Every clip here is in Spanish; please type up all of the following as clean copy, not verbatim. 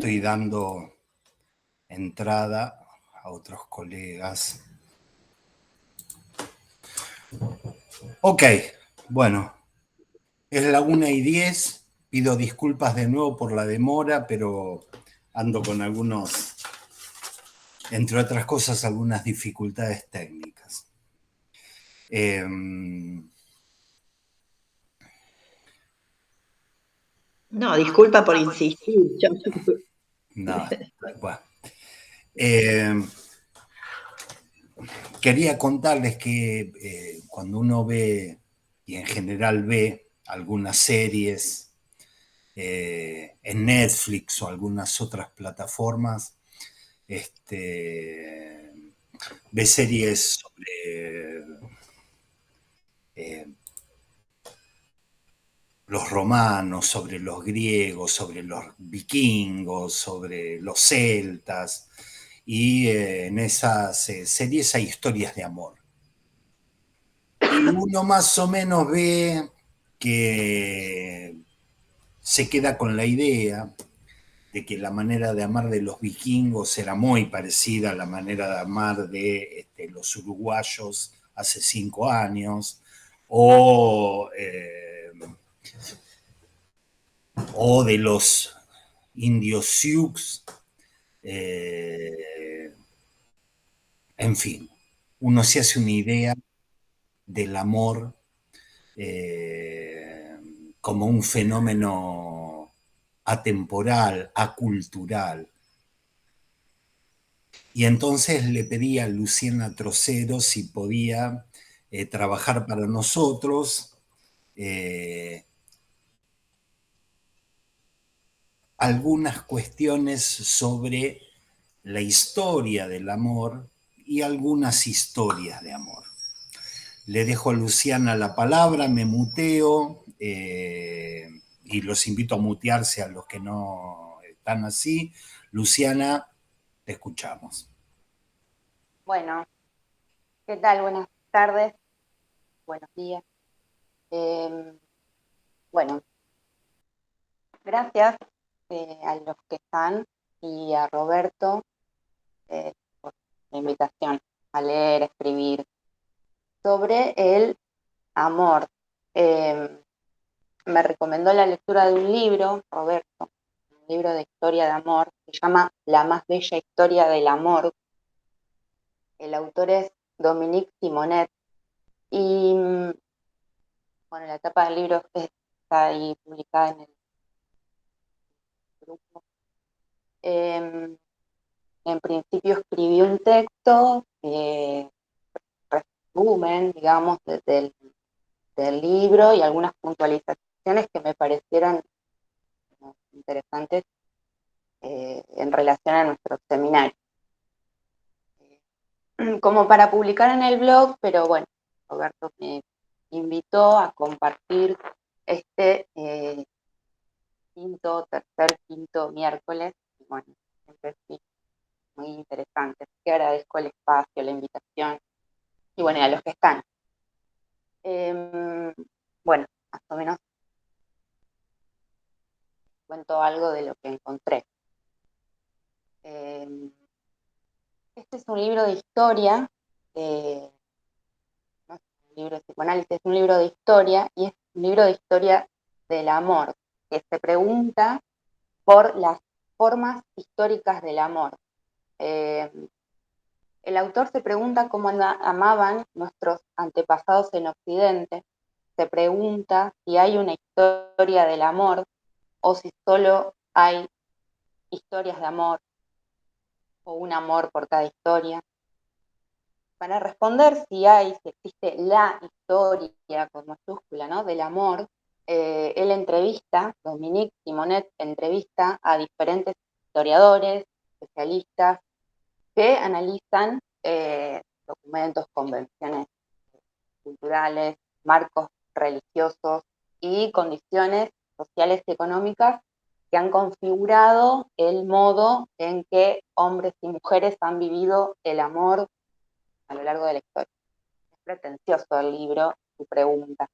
estoy dando entrada a otros colegas. Ok, bueno, es la 1:10. Pido disculpas de nuevo por la demora, pero ando con entre otras cosas, algunas dificultades técnicas. No, disculpa por insistir. No, bueno. Quería contarles que cuando uno ve, y en general ve algunas series en Netflix o algunas otras plataformas, ve series sobre los romanos, sobre los griegos, sobre los vikingos, sobre los celtas, y en esas series hay historias de amor. Y uno más o menos ve que se queda con la idea de que la manera de amar de los vikingos era muy parecida a la manera de amar de los uruguayos hace 5 años, o de los indios Sioux. En fin, uno se hace una idea del amor como un fenómeno atemporal, acultural. Y entonces le pedí a Luciana Trocero si podía trabajar para nosotros algunas cuestiones sobre la historia del amor y algunas historias de amor. Le dejo a Luciana la palabra, me muteo y los invito a mutearse a los que no están así. Luciana, te escuchamos. Bueno, ¿qué tal? Buenas tardes, buenos días. Bueno, gracias a los que están y a Roberto por la invitación a leer, a escribir sobre el amor. Me recomendó la lectura de un libro, Roberto, un libro de historia de amor, que se llama La más bella historia del amor. El autor es Dominique Simonet y bueno, la tapa del libro está ahí publicada en el grupo. En principio escribí un texto, resumen, digamos, del libro y algunas puntualizaciones que me parecieron interesantes en relación a nuestro seminario. Como para publicar en el blog, pero bueno, Roberto me invitó a compartir este quinto miércoles, y bueno, siempre sí, muy interesante. Así que agradezco el espacio, la invitación, y bueno, y a los que están. Bueno, más o menos cuento algo de lo que encontré. Este es un libro de historia, no es un libro de psicoanálisis, es un libro de historia, y es un libro de historia del amor, que se pregunta por las formas históricas del amor. El autor se pregunta cómo amaban nuestros antepasados en Occidente, se pregunta si hay una historia del amor o si solo hay historias de amor o un amor por cada historia. Para responder si existe la historia con mayúscula, ¿no?, del amor, él entrevista, Dominique Simonet entrevista a diferentes historiadores, especialistas, que analizan documentos, convenciones culturales, marcos religiosos y condiciones sociales y económicas que han configurado el modo en que hombres y mujeres han vivido el amor a lo largo de la historia. Es pretencioso el libro, su pregunta.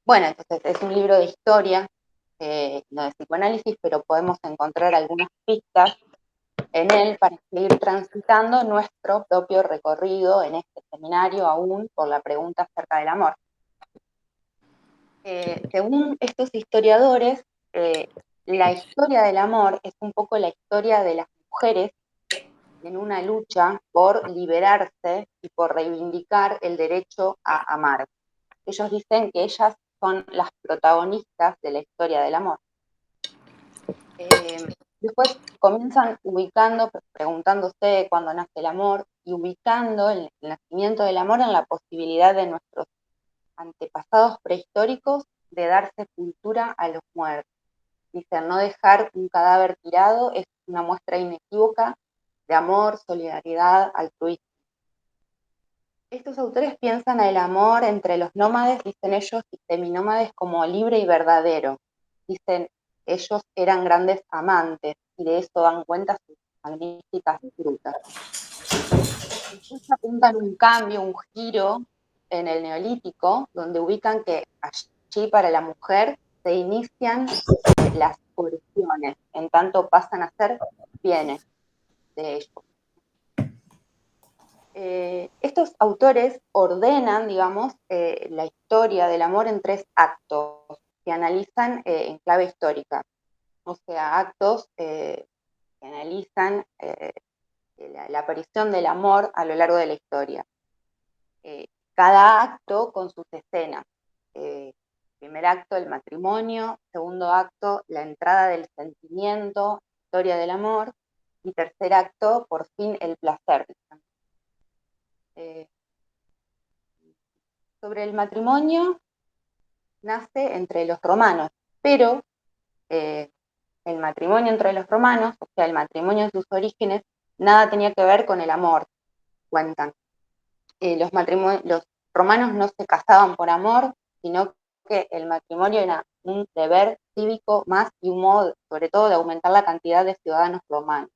Bueno, entonces es un libro de historia, no de psicoanálisis, pero podemos encontrar algunas pistas en él para seguir transitando nuestro propio recorrido en este seminario aún por la pregunta acerca del amor. Según estos historiadores, la historia del amor es un poco la historia de las mujeres en una lucha por liberarse y por reivindicar el derecho a amar. Ellos dicen que ellas son las protagonistas de la historia del amor. Después comienzan ubicando, preguntándose cuándo nace el amor y ubicando el nacimiento del amor en la posibilidad de nuestros antepasados prehistóricos de dar sepultura a los muertos. Dicen, no dejar un cadáver tirado es una muestra inequívoca de amor, solidaridad, altruismo. Estos autores piensan el amor entre los nómades, dicen ellos, y seminómades como libre y verdadero. Dicen, ellos eran grandes amantes y de eso dan cuenta sus magníficas frutas. Ellos apuntan un cambio, un giro en el Neolítico, donde ubican que allí para la mujer se inician las coerciones, en tanto pasan a ser bienes de ellos. Estos autores ordenan, digamos, la historia del amor en 3 actos que analizan en clave histórica. O sea, actos que analizan la aparición del amor a lo largo de la historia. Cada acto con sus escenas. Primer acto, el matrimonio. Segundo acto, la entrada del sentimiento, historia del amor. Y tercer acto, por fin, el placer. Sobre el matrimonio, nace entre los romanos, pero el matrimonio entre los romanos, o sea, el matrimonio en sus orígenes, nada tenía que ver con el amor, cuentan. Los romanos no se casaban por amor, sino que el matrimonio era un deber cívico más y un modo, sobre todo, de aumentar la cantidad de ciudadanos romanos.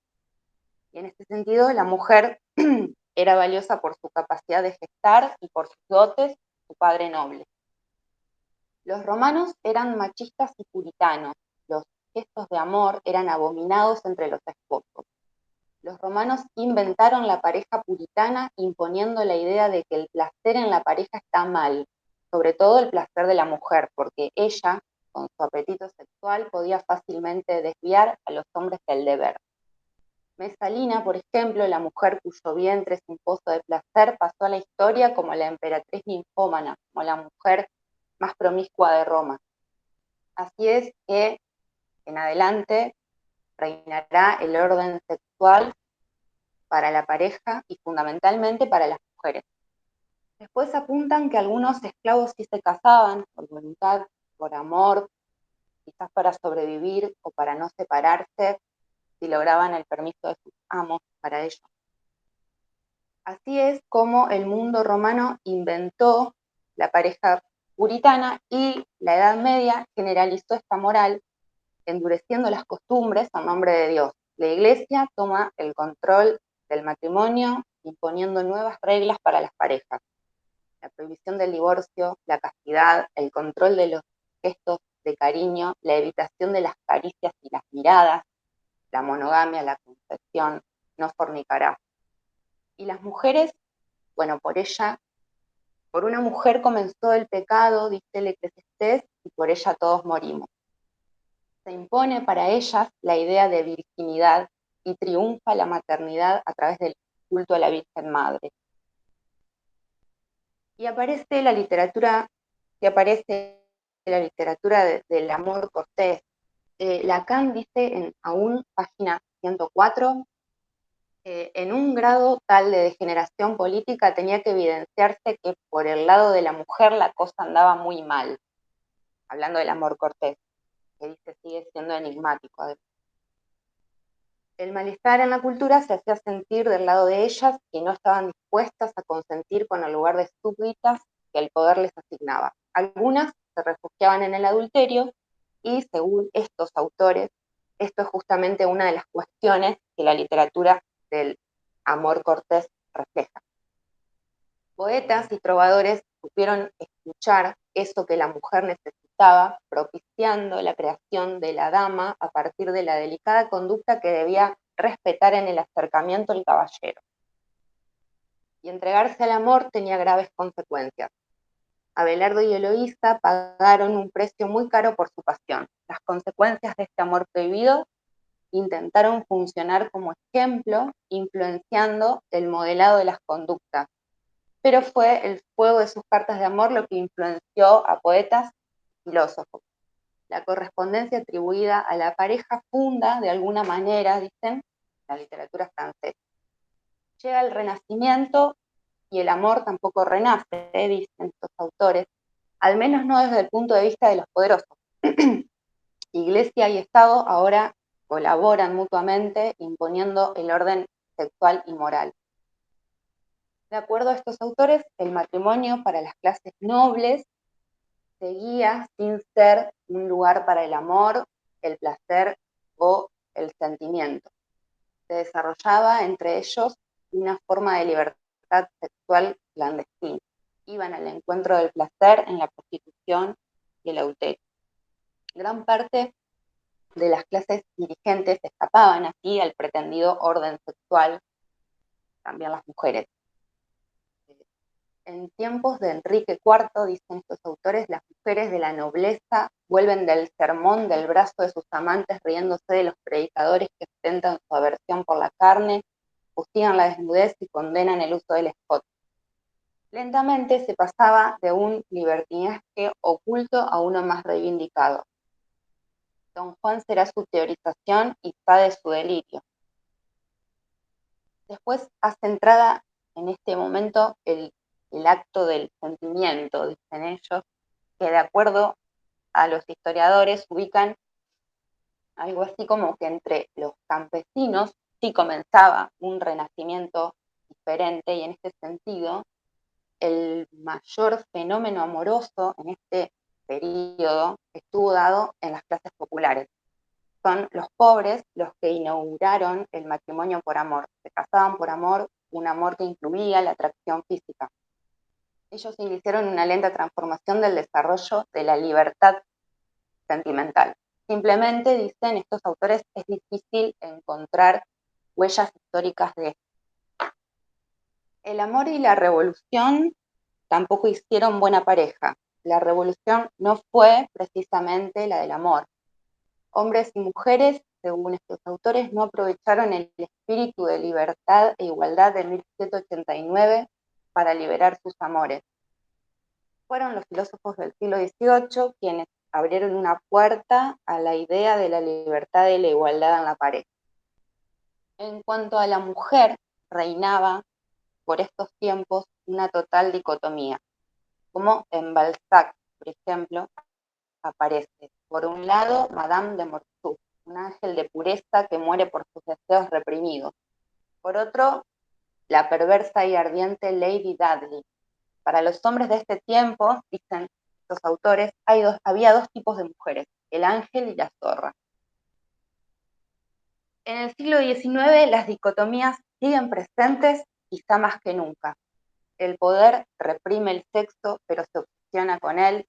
Y en este sentido, la mujer era valiosa por su capacidad de gestar y por sus dotes, su padre noble. Los romanos eran machistas y puritanos. Los gestos de amor eran abominados entre los esposos. Los romanos inventaron la pareja puritana imponiendo la idea de que el placer en la pareja está mal, sobre todo el placer de la mujer, porque ella, con su apetito sexual, podía fácilmente desviar a los hombres del deber. Mesalina, por ejemplo, la mujer cuyo vientre es un pozo de placer, pasó a la historia como la emperatriz ninfómana, como la mujer más promiscua de Roma. Así es que en adelante reinará el orden sexual para la pareja y fundamentalmente para las mujeres. Después apuntan que algunos esclavos sí se casaban por voluntad, por amor, quizás para sobrevivir o para no separarse, si lograban el permiso de sus amos para ello. Así es como el mundo romano inventó la pareja puritana y la Edad Media generalizó esta moral, endureciendo las costumbres en nombre de Dios. La Iglesia toma el control del matrimonio, imponiendo nuevas reglas para las parejas. La prohibición del divorcio, la castidad, el control de los gestos de cariño, la evitación de las caricias y las miradas, la monogamia, la confesión, no fornicarás. Y las mujeres, bueno, por una mujer comenzó el pecado, dice el Eclesiastés, y por ella todos morimos. Se impone para ellas la idea de virginidad y triunfa la maternidad a través del culto a la Virgen Madre. Y aparece la literatura, del amor cortés. Lacan dice en aún página 104, en un grado tal de degeneración política tenía que evidenciarse que por el lado de la mujer la cosa andaba muy mal, hablando del amor cortés, que dice sigue siendo enigmático. El malestar en la cultura se hacía sentir del lado de ellas, que no estaban dispuestas a consentir con el lugar de súbditas que el poder les asignaba. Algunas se refugiaban en el adulterio y, según estos autores, esto es justamente una de las cuestiones que la literatura del amor cortés refleja. Poetas y trovadores supieron escuchar eso que la mujer necesitaba estaba propiciando la creación de la dama a partir de la delicada conducta que debía respetar en el acercamiento al caballero. Y entregarse al amor tenía graves consecuencias. Abelardo y Eloísa pagaron un precio muy caro por su pasión. Las consecuencias de este amor prohibido intentaron funcionar como ejemplo, influenciando el modelado de las conductas. Pero fue el fuego de sus cartas de amor lo que influenció a poetas y filósofos. La correspondencia atribuida a la pareja funda, de alguna manera, dicen, la literatura francesa. Llega el Renacimiento y el amor tampoco renace, dicen estos autores, al menos no desde el punto de vista de los poderosos. Iglesia y Estado ahora colaboran mutuamente, imponiendo el orden sexual y moral. De acuerdo a estos autores, el matrimonio para las clases nobles seguía sin ser un lugar para el amor, el placer o el sentimiento. Se desarrollaba entre ellos una forma de libertad sexual clandestina. Iban al encuentro del placer en la prostitución y el adulterio. Gran parte de las clases dirigentes escapaban así al pretendido orden sexual, también las mujeres. En tiempos de Enrique IV, dicen estos autores, las mujeres de la nobleza vuelven del sermón del brazo de sus amantes riéndose de los predicadores que ostentan su aversión por la carne, fustigan la desnudez y condenan el uso del escote. Lentamente se pasaba de un libertinaje oculto a uno más reivindicado. Don Juan será su teorización y sabe su delirio. Después hace entrada en este momento el acto del sentimiento, dicen ellos, que de acuerdo a los historiadores ubican algo así como que entre los campesinos sí comenzaba un renacimiento diferente, y en este sentido el mayor fenómeno amoroso en este periodo estuvo dado en las clases populares. Son los pobres los que inauguraron el matrimonio por amor. Se casaban por amor, un amor que incluía la atracción física. Ellos iniciaron una lenta transformación del desarrollo de la libertad sentimental. Simplemente, dicen estos autores, es difícil encontrar huellas históricas de esto. El amor y la revolución tampoco hicieron buena pareja. La revolución no fue precisamente la del amor. Hombres y mujeres, según estos autores, no aprovecharon el espíritu de libertad e igualdad de 1789 para liberar sus amores. Fueron los filósofos del siglo XVIII quienes abrieron una puerta a la idea de la libertad y la igualdad en la pareja. En cuanto a la mujer, reinaba por estos tiempos una total dicotomía, como en Balzac, por ejemplo, aparece, por un lado, Madame de Mortsauf, un ángel de pureza que muere por sus deseos reprimidos. Por otro, la perversa y ardiente Lady Dudley. Para los hombres de este tiempo, dicen los autores, había dos tipos de mujeres, el ángel y la zorra. En el siglo XIX las dicotomías siguen presentes, quizá más que nunca. El poder reprime el sexo, pero se obsesiona con él,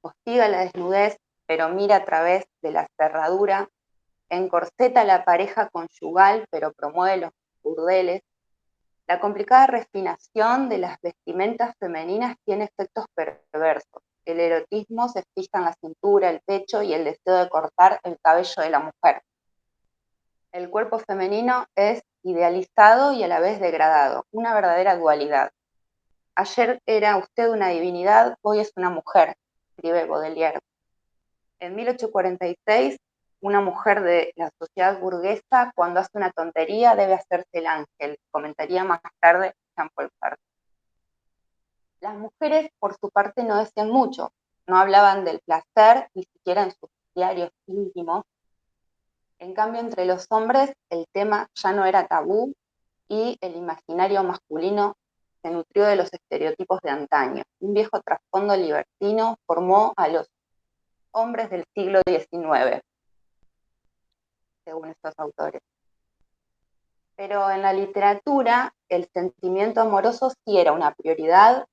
hostiga la desnudez, pero mira a través de la cerradura, encorseta la pareja conyugal, pero promueve los burdeles. La complicada refinación de las vestimentas femeninas tiene efectos perversos. El erotismo se fija en la cintura, el pecho y el deseo de cortar el cabello de la mujer. El cuerpo femenino es idealizado y a la vez degradado, una verdadera dualidad. Ayer era usted una divinidad, hoy es una mujer, escribe Baudelaire. En 1846, una mujer de la sociedad burguesa, cuando hace una tontería, debe hacerse el ángel, comentaría más tarde Jean-Paul Sartre. Las mujeres, por su parte, no decían mucho, no hablaban del placer, ni siquiera en sus diarios íntimos. En cambio, entre los hombres, el tema ya no era tabú y el imaginario masculino se nutrió de los estereotipos de antaño. Un viejo trasfondo libertino formó a los hombres del siglo XIX, según estos autores. Pero en la literatura, el sentimiento amoroso sí era una prioridad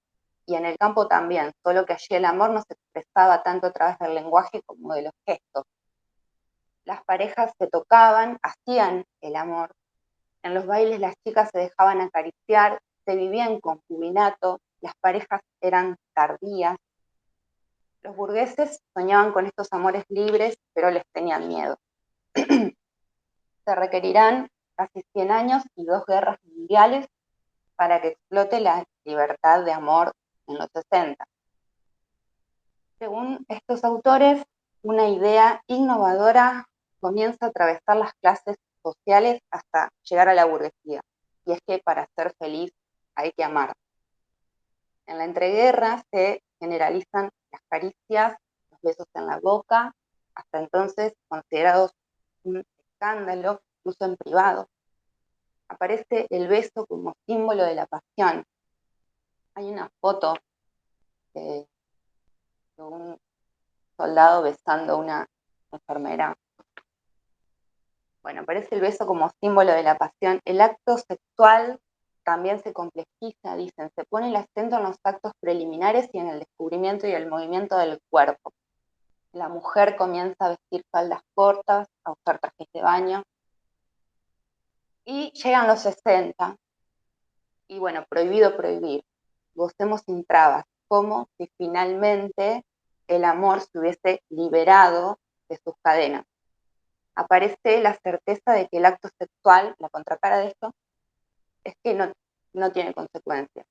y en el campo también, solo que allí el amor no se expresaba tanto a través del lenguaje como de los gestos. Las parejas se tocaban, hacían el amor. En los bailes las chicas se dejaban acariciar, se vivía en concubinato, las parejas eran tardías. Los burgueses soñaban con estos amores libres, pero les tenían miedo. Se requerirán casi 100 años y 2 guerras mundiales para que explote la libertad de amor en los 60. Según estos autores, una idea innovadora comienza a atravesar las clases sociales hasta llegar a la burguesía, y es que para ser feliz hay que amar. En la entreguerra se generalizan las caricias, los besos en la boca, hasta entonces considerados un escándalo, incluso en privado. Aparece el beso como símbolo de la pasión. Hay una foto de un soldado besando a una enfermera. Bueno, aparece el beso como símbolo de la pasión. El acto sexual también se complejiza, dicen, se pone el acento en los actos preliminares y en el descubrimiento y el movimiento del cuerpo. La mujer comienza a vestir faldas cortas, a usar trajes de baño. Y llegan los 60. Y bueno, prohibido prohibir. Gocemos sin trabas, como si finalmente el amor se hubiese liberado de sus cadenas. Aparece la certeza de que el acto sexual, la contracara de esto, es que no tiene consecuencias.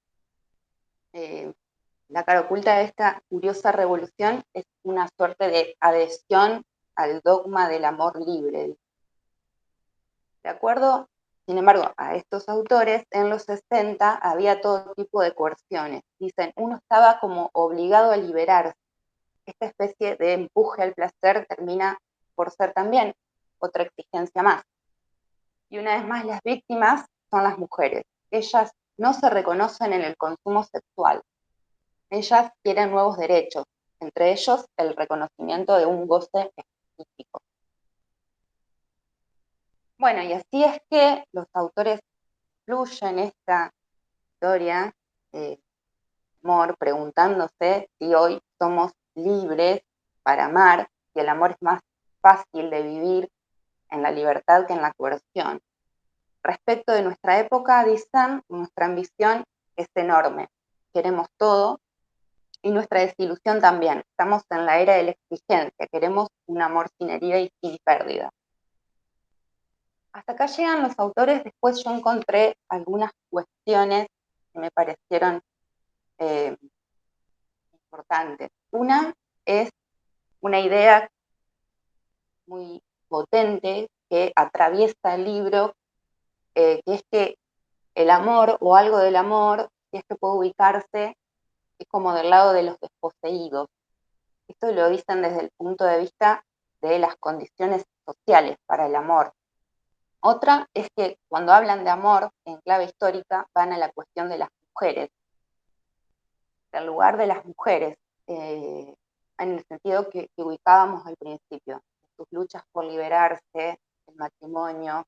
La cara oculta de esta curiosa revolución es una suerte de adhesión al dogma del amor libre. De acuerdo, sin embargo, a estos autores, en los 60 había todo tipo de coerciones. Dicen, uno estaba como obligado a liberarse. Esta especie de empuje al placer termina por ser también otra exigencia más. Y una vez más, las víctimas son las mujeres. Ellas no se reconocen en el consumo sexual. Ellas quieren nuevos derechos, entre ellos el reconocimiento de un goce específico. Bueno, y así es que los autores incluyen esta historia de amor preguntándose si hoy somos libres para amar, si el amor es más fácil de vivir en la libertad que en la coerción. Respecto de nuestra época, dicen, nuestra ambición es enorme, queremos todo, y nuestra desilusión también. Estamos en la era de la exigencia, queremos un amor sin herida y sin pérdida. Hasta acá llegan los autores, después yo encontré algunas cuestiones que me parecieron importantes. Una es una idea muy potente que atraviesa el libro, que es que el amor o algo del amor, si es que puede ubicarse, es como del lado de los desposeídos. Esto lo dicen desde el punto de vista de las condiciones sociales para el amor. Otra es que cuando hablan de amor en clave histórica van a la cuestión de las mujeres, del lugar de las mujeres, en el sentido que ubicábamos al principio, sus luchas por liberarse, el matrimonio,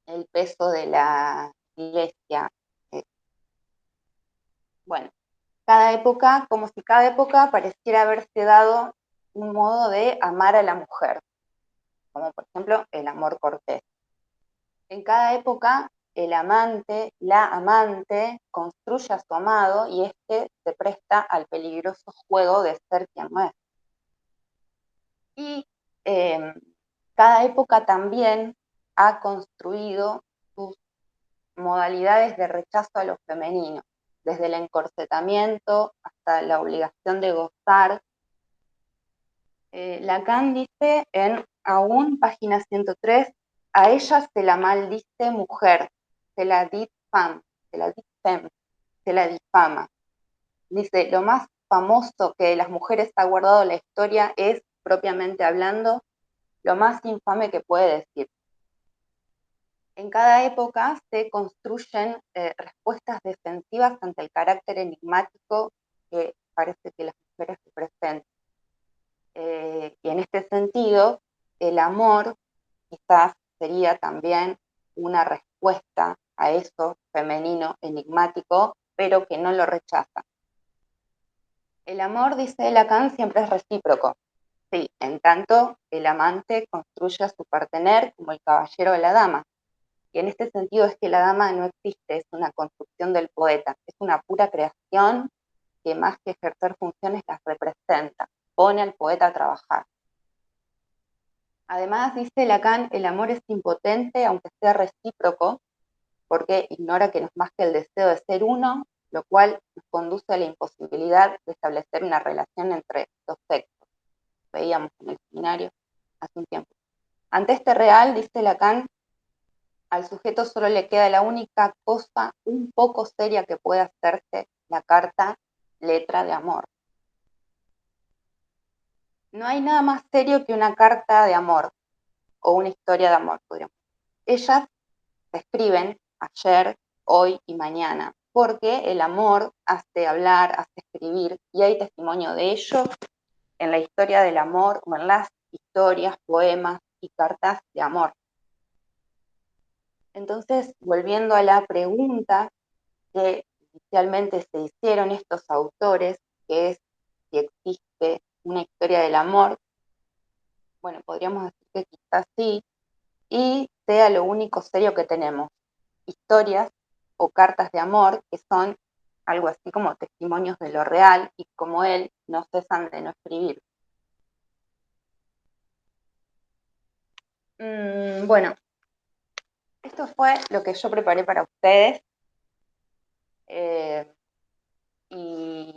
el peso de la iglesia. Bueno, cada época, como si cada época pareciera haberse dado un modo de amar a la mujer, como por ejemplo el amor cortés. En cada época, el amante, la amante, construye a su amado y éste se presta al peligroso juego de ser quien no es. Y cada época también ha construido sus modalidades de rechazo a lo femenino, desde el encorsetamiento hasta la obligación de gozar. Lacan dice en Aún, página 103, a ella se la maldice mujer, se la difama, se la difama. Dice, lo más famoso que de las mujeres ha guardado la historia es, propiamente hablando, lo más infame que puede decir. En cada época se construyen respuestas defensivas ante el carácter enigmático que parece que las mujeres representan. Y en este sentido, el amor quizás sería también una respuesta a eso femenino enigmático, pero que no lo rechaza. El amor, dice Lacan, siempre es recíproco. Sí, en tanto el amante construye a su partener como el caballero de la dama. Y en este sentido es que la dama no existe, es una construcción del poeta, es una pura creación que más que ejercer funciones las representa, pone al poeta a trabajar. Además, dice Lacan, el amor es impotente aunque sea recíproco, porque ignora que no es más que el deseo de ser uno, lo cual nos conduce a la imposibilidad de establecer una relación entre dos sexos. Veíamos en el seminario hace un tiempo. Ante este real, dice Lacan, al sujeto solo le queda la única cosa un poco seria que puede hacerse, la carta letra de amor. No hay nada más serio que una carta de amor o una historia de amor, podríamos decir. Ellas se escriben ayer, hoy y mañana, porque el amor hace hablar, hace escribir, y hay testimonio de ello en la historia del amor o en las historias, poemas y cartas de amor. Entonces, volviendo a la pregunta que inicialmente se hicieron estos autores, que es si existe una historia del amor, bueno, podríamos decir que quizás sí, y sea lo único serio que tenemos. Historias o cartas de amor que son algo así como testimonios de lo real y como él no cesan de no escribir. Bueno, esto fue lo que yo preparé para ustedes. Y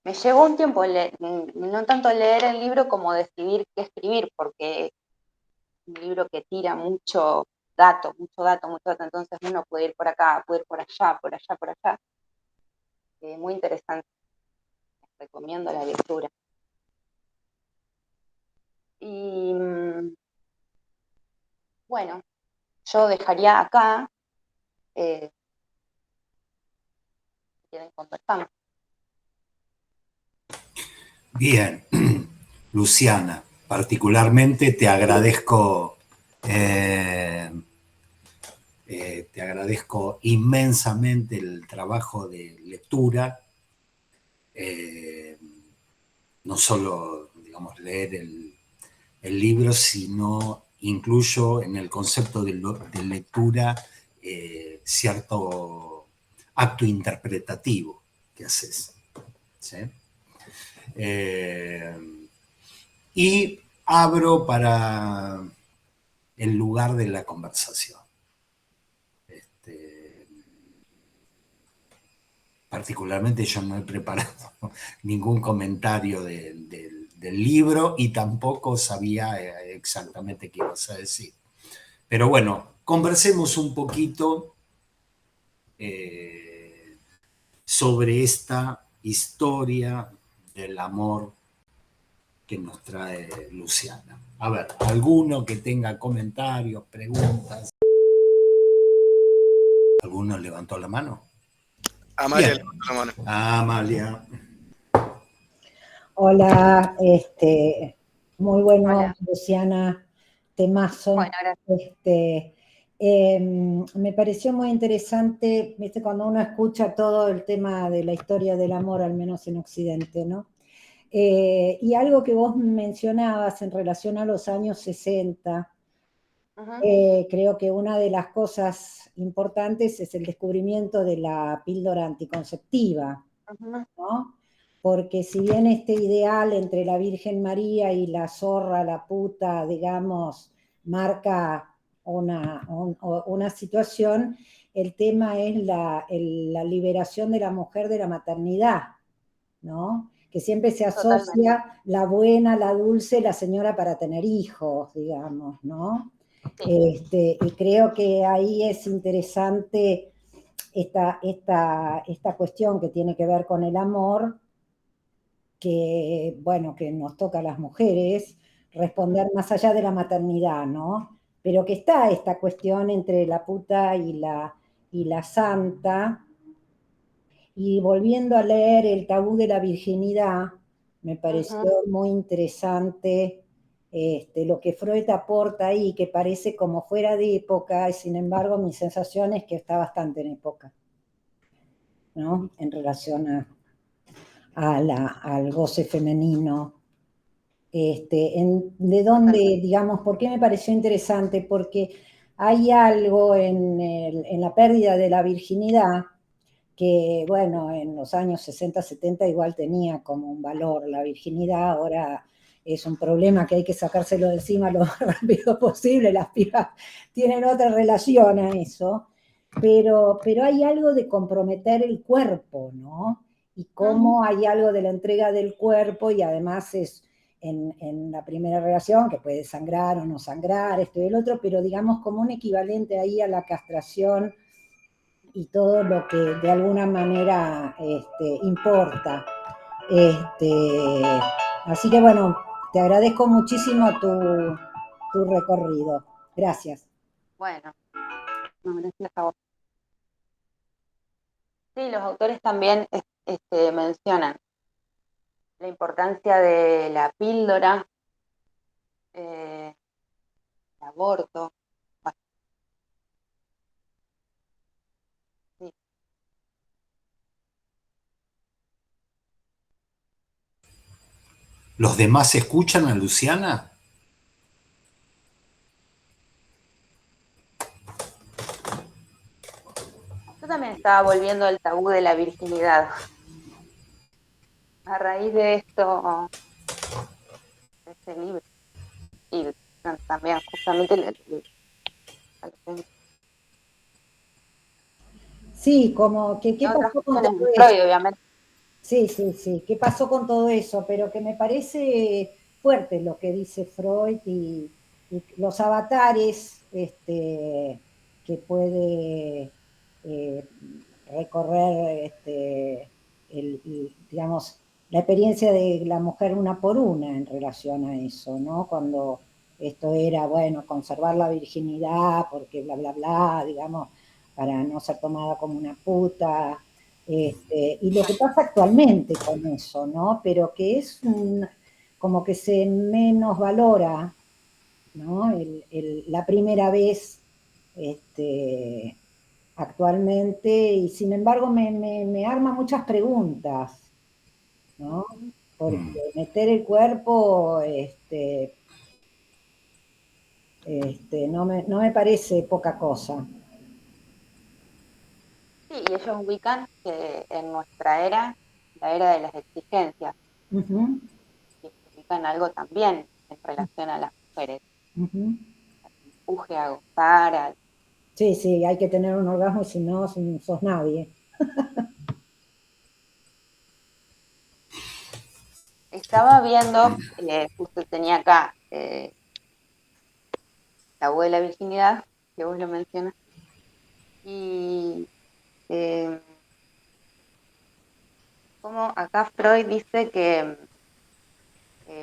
me llevó un tiempo, no tanto leer el libro como decidir qué escribir, porque es un libro que tira mucho dato, mucho dato, mucho dato. Entonces uno puede ir por acá, puede ir por allá, por allá, por allá. Muy interesante. Les recomiendo la lectura. Y bueno, yo dejaría acá. Si quieren, conversamos. Bien, Luciana, particularmente te agradezco inmensamente el trabajo de lectura, no solo, digamos, leer el libro, sino incluyo en el concepto de lectura cierto acto interpretativo que haces. ¿Sí? Y abro para el lugar de la conversación. Particularmente yo no he preparado ningún comentario del libro y tampoco sabía exactamente qué ibas a decir. Pero bueno, conversemos un poquito sobre esta historia del amor que nos trae Luciana. A ver, alguno que tenga comentarios, preguntas. ¿Alguno levantó la mano? Amalia Bien. levantó la mano. Amalia. Hola, muy bueno, Hola. Luciana, temazo. Bueno, gracias. Me pareció muy interesante, ¿viste? Cuando uno escucha todo el tema de la historia del amor, al menos en Occidente, ¿no? Y algo que vos mencionabas en relación a los años 60, creo que una de las cosas importantes es el descubrimiento de la píldora anticonceptiva, ¿no? Porque si bien este ideal entre la Virgen María y la zorra, la puta, digamos, marca una situación, el tema es la liberación de la mujer de la maternidad, ¿no? Que siempre se asocia Totalmente. la buena, la dulce, la señora para tener hijos, digamos, ¿no? Sí. Y creo que ahí es interesante esta cuestión que tiene que ver con el amor, que, bueno, que nos toca a las mujeres responder más allá de la maternidad, ¿no? Pero que está esta cuestión entre la puta y la santa. Y volviendo a leer El tabú de la virginidad, me pareció muy interesante lo que Freud aporta ahí, que parece como fuera de época, y sin embargo mi sensación es que está bastante en época, ¿no? En relación al goce femenino. ¿De dónde, digamos, por qué me pareció interesante? Porque hay algo en la pérdida de la virginidad que, bueno, en los años 60, 70 igual tenía como un valor la virginidad, ahora es un problema que hay que sacárselo de encima lo más rápido posible, las pibas tienen otra relación a eso, pero hay algo de comprometer el cuerpo, ¿no? Y cómo hay algo de la entrega del cuerpo y además es en la primera relación, que puede sangrar o no sangrar, esto y el otro, pero digamos como un equivalente ahí a la castración y todo lo que de alguna manera importa. Así que bueno, te agradezco muchísimo tu recorrido. Gracias. Bueno, no, gracias a vos. Sí, los autores también mencionan la importancia de la píldora, el aborto. Bueno, sí. ¿Los demás escuchan a Luciana? Yo también estaba volviendo al tabú de la virginidad. A raíz de esto, de este libro, y también justamente Sí, como que qué otras pasó con cuestiones todo de eso. Freud, obviamente. Sí, sí, sí. ¿Qué pasó con todo eso? Pero que me parece fuerte lo que dice Freud y los avatares que puede eh, recorrer digamos, la experiencia de la mujer una por una en relación a eso, ¿no? Cuando esto era, bueno, conservar la virginidad porque bla, bla, bla, digamos, para no ser tomada como una puta, y lo que pasa actualmente con eso, ¿no? Pero que es como que se menos valora, ¿no? La primera vez actualmente, y sin embargo me arma muchas preguntas, ¿no? Porque meter el cuerpo no me parece poca cosa. Sí, y ellos ubican que en nuestra era, la era de las exigencias, Uh-huh, y ubican algo también en relación a las mujeres, uh-huh. al empuje a gozar, Sí, sí, hay que tener un orgasmo, si no sos nadie. Estaba viendo, justo tenía acá la de la virginidad, que vos lo mencionas, y como acá Freud dice que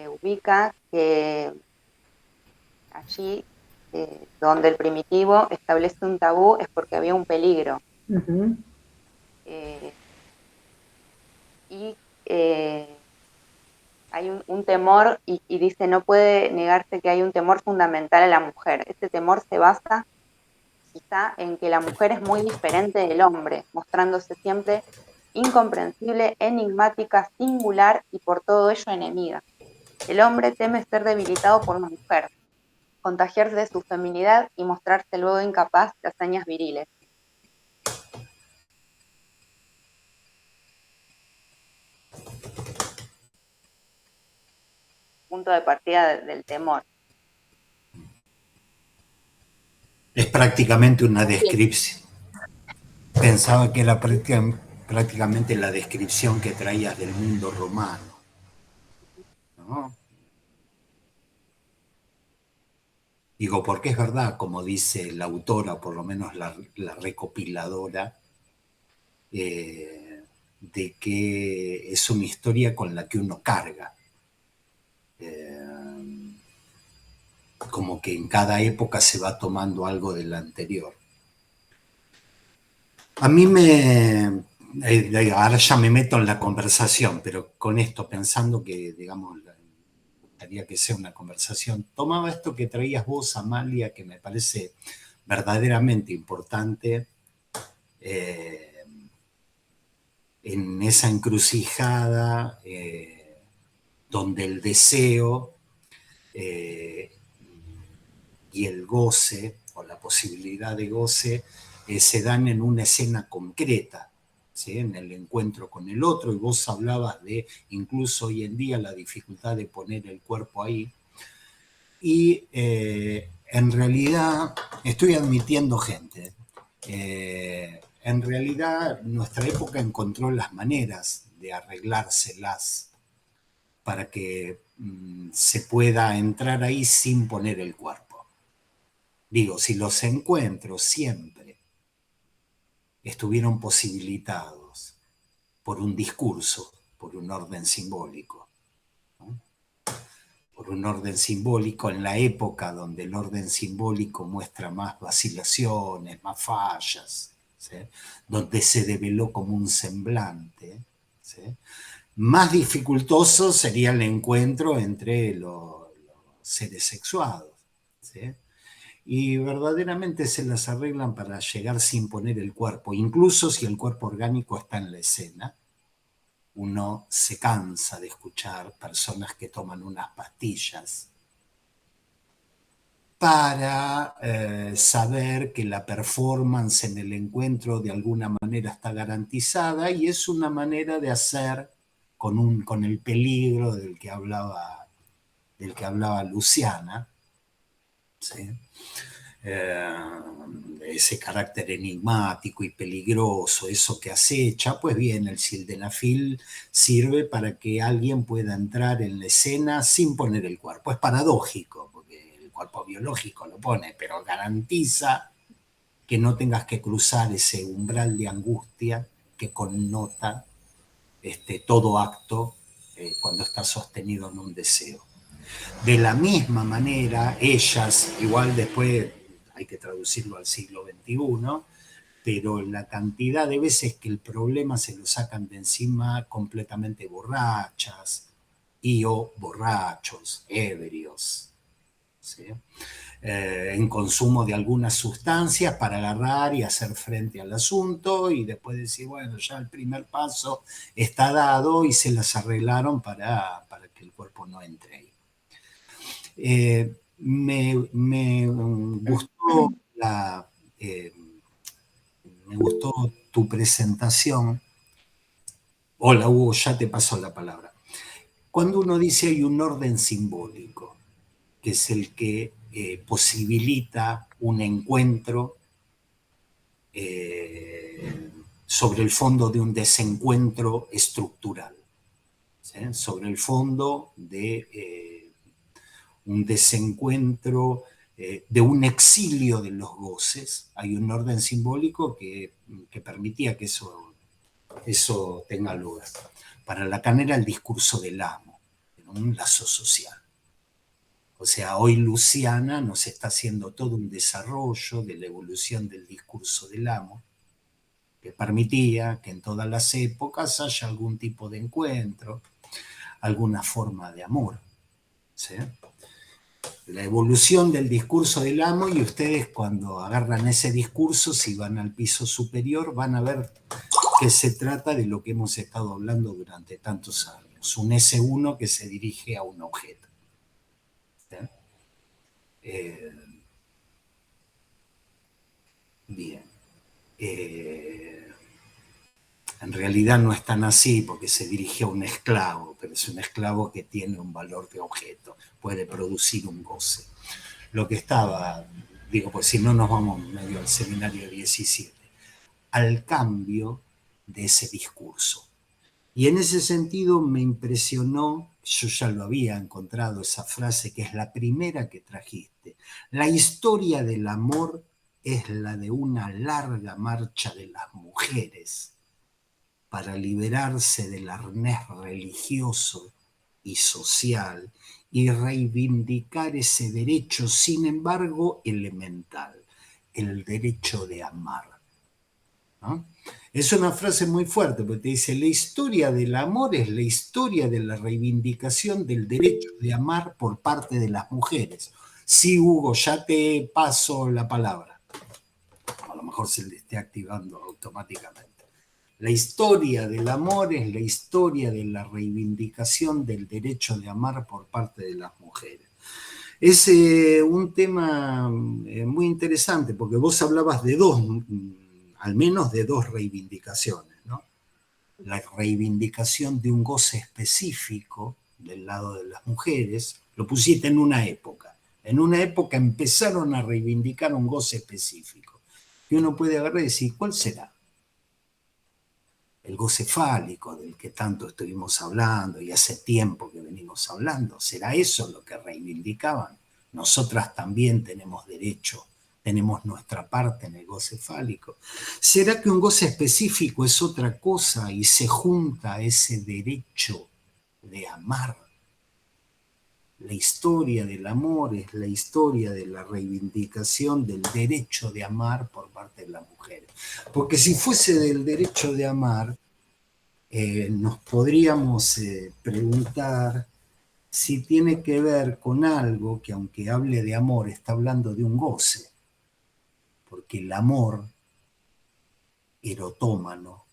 ubica que allí donde el primitivo establece un tabú es porque había un peligro. Uh-huh. Eh, y hay un temor y dice no puede negarse que hay un temor fundamental a la mujer. Este temor se basa quizá en que la mujer es muy diferente del hombre, mostrándose siempre incomprensible, enigmática, singular y por todo ello enemiga. El hombre teme ser debilitado por una mujer, contagiarse de su feminidad y mostrarse luego incapaz de hazañas viriles. Punto de partida del temor. Es prácticamente una Sí. descripción. Pensaba que era prácticamente la descripción que traías del mundo romano, ¿no? Digo, porque es verdad, como dice la autora, o por lo menos la recopiladora, de que es una historia con la que uno carga. Como que en cada época se va tomando algo de la anterior. A mí ahora ya me meto en la conversación, pero con esto, pensando que, digamos, gustaría que sea una conversación, tomaba esto que traías vos, Amalia, que me parece verdaderamente importante, en esa encrucijada donde el deseo y el goce, o la posibilidad de goce, se dan en una escena concreta, ¿sí? En el encuentro con el otro, y vos hablabas de incluso hoy en día la dificultad de poner el cuerpo ahí. Y en realidad, estoy admitiendo gente, en realidad nuestra época encontró las maneras de arreglárselas para que se pueda entrar ahí sin poner el cuerpo. Digo, si los encuentros siempre estuvieron posibilitados por un discurso, por un orden simbólico, ¿no? Por un orden simbólico en la época donde el orden simbólico muestra más vacilaciones, más fallas, ¿sí? Donde se develó como un semblante, ¿sí? Más dificultoso sería el encuentro entre los seres sexuados, ¿sí? Y verdaderamente se las arreglan para llegar sin poner el cuerpo, incluso si el cuerpo orgánico está en la escena. Uno se cansa de escuchar personas que toman unas pastillas para saber que la performance en el encuentro de alguna manera está garantizada, y es una manera de hacer con el peligro del que hablaba Luciana, ¿sí? Ese carácter enigmático y peligroso, eso que acecha. Pues bien, el sildenafil sirve para que alguien pueda entrar en la escena sin poner el cuerpo. Es paradójico, porque el cuerpo biológico lo pone, pero garantiza que no tengas que cruzar ese umbral de angustia que connota todo acto cuando está sostenido en un deseo. De la misma manera, ellas, igual después hay que traducirlo al siglo XXI, pero la cantidad de veces que el problema se lo sacan de encima completamente borrachas o borrachos, ebrios, ¿sí? En consumo de algunas sustancias para agarrar y hacer frente al asunto, y después decir, bueno, ya el primer paso está dado, y se las arreglaron para que el cuerpo no entre ahí. Me gustó me gustó tu presentación. Hola, Hugo, ya te paso la palabra. Cuando uno dice hay un orden simbólico, que es el que posibilita un encuentro sobre el fondo de un desencuentro estructural, ¿sí? Sobre el fondo de un desencuentro, de un exilio de los goces. Hay un orden simbólico que permitía que eso tenga lugar. Para Lacan era el discurso del amo, un lazo social. O sea, hoy Luciana nos está haciendo todo un desarrollo de la evolución del discurso del amo, que permitía que en todas las épocas haya algún tipo de encuentro, alguna forma de amor, ¿sí? La evolución del discurso del amo, y ustedes cuando agarran ese discurso, si van al piso superior, van a ver que se trata de lo que hemos estado hablando durante tantos años, un S1 que se dirige a un objeto. ¿Sí? Bien. En realidad no es tan así, porque se dirige a un esclavo, pero es un esclavo que tiene un valor de objeto, puede producir un goce. Lo que estaba, digo, pues si no nos vamos medio al seminario 17, al cambio de ese discurso. Y en ese sentido me impresionó, yo ya lo había encontrado, esa frase que es la primera que trajiste. La historia del amor es la de una larga marcha de las mujeres para liberarse del arnés religioso y social y reivindicar ese derecho, sin embargo, elemental, el derecho de amar, ¿no? Es una frase muy fuerte, porque te dice, la historia del amor es la historia de la reivindicación del derecho de amar por parte de las mujeres. Sí, Hugo, ya te paso la palabra. A lo mejor se le esté activando automáticamente. La historia del amor es la historia de la reivindicación del derecho de amar por parte de las mujeres. Es un tema muy interesante porque vos hablabas de dos, al menos de dos reivindicaciones, ¿no? La reivindicación de un goce específico del lado de las mujeres, lo pusiste en una época. En una época empezaron a reivindicar un goce específico. Y uno puede agarrar y decir, ¿cuál será? El goce fálico del que tanto estuvimos hablando y hace tiempo que venimos hablando. ¿Será eso lo que reivindicaban? Nosotras también tenemos derecho, tenemos nuestra parte en el goce fálico. ¿Será que un goce específico es otra cosa y se junta ese derecho de amar? La historia del amor es la historia de la reivindicación del derecho de amar por parte de las mujeres. Porque si fuese del derecho de amar, nos podríamos preguntar si tiene que ver con algo que, aunque hable de amor, está hablando de un goce. Porque el amor erotómano,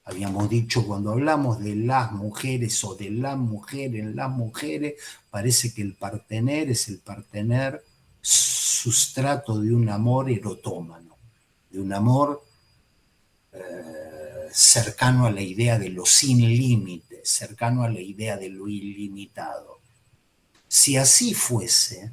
habíamos dicho, cuando hablamos de las mujeres o de la mujer en las mujeres, parece que el partener es el partener sustrato de un amor erotómano, de un amor cercano a la idea de lo sin límites, cercano a la idea de lo ilimitado. Si así fuese,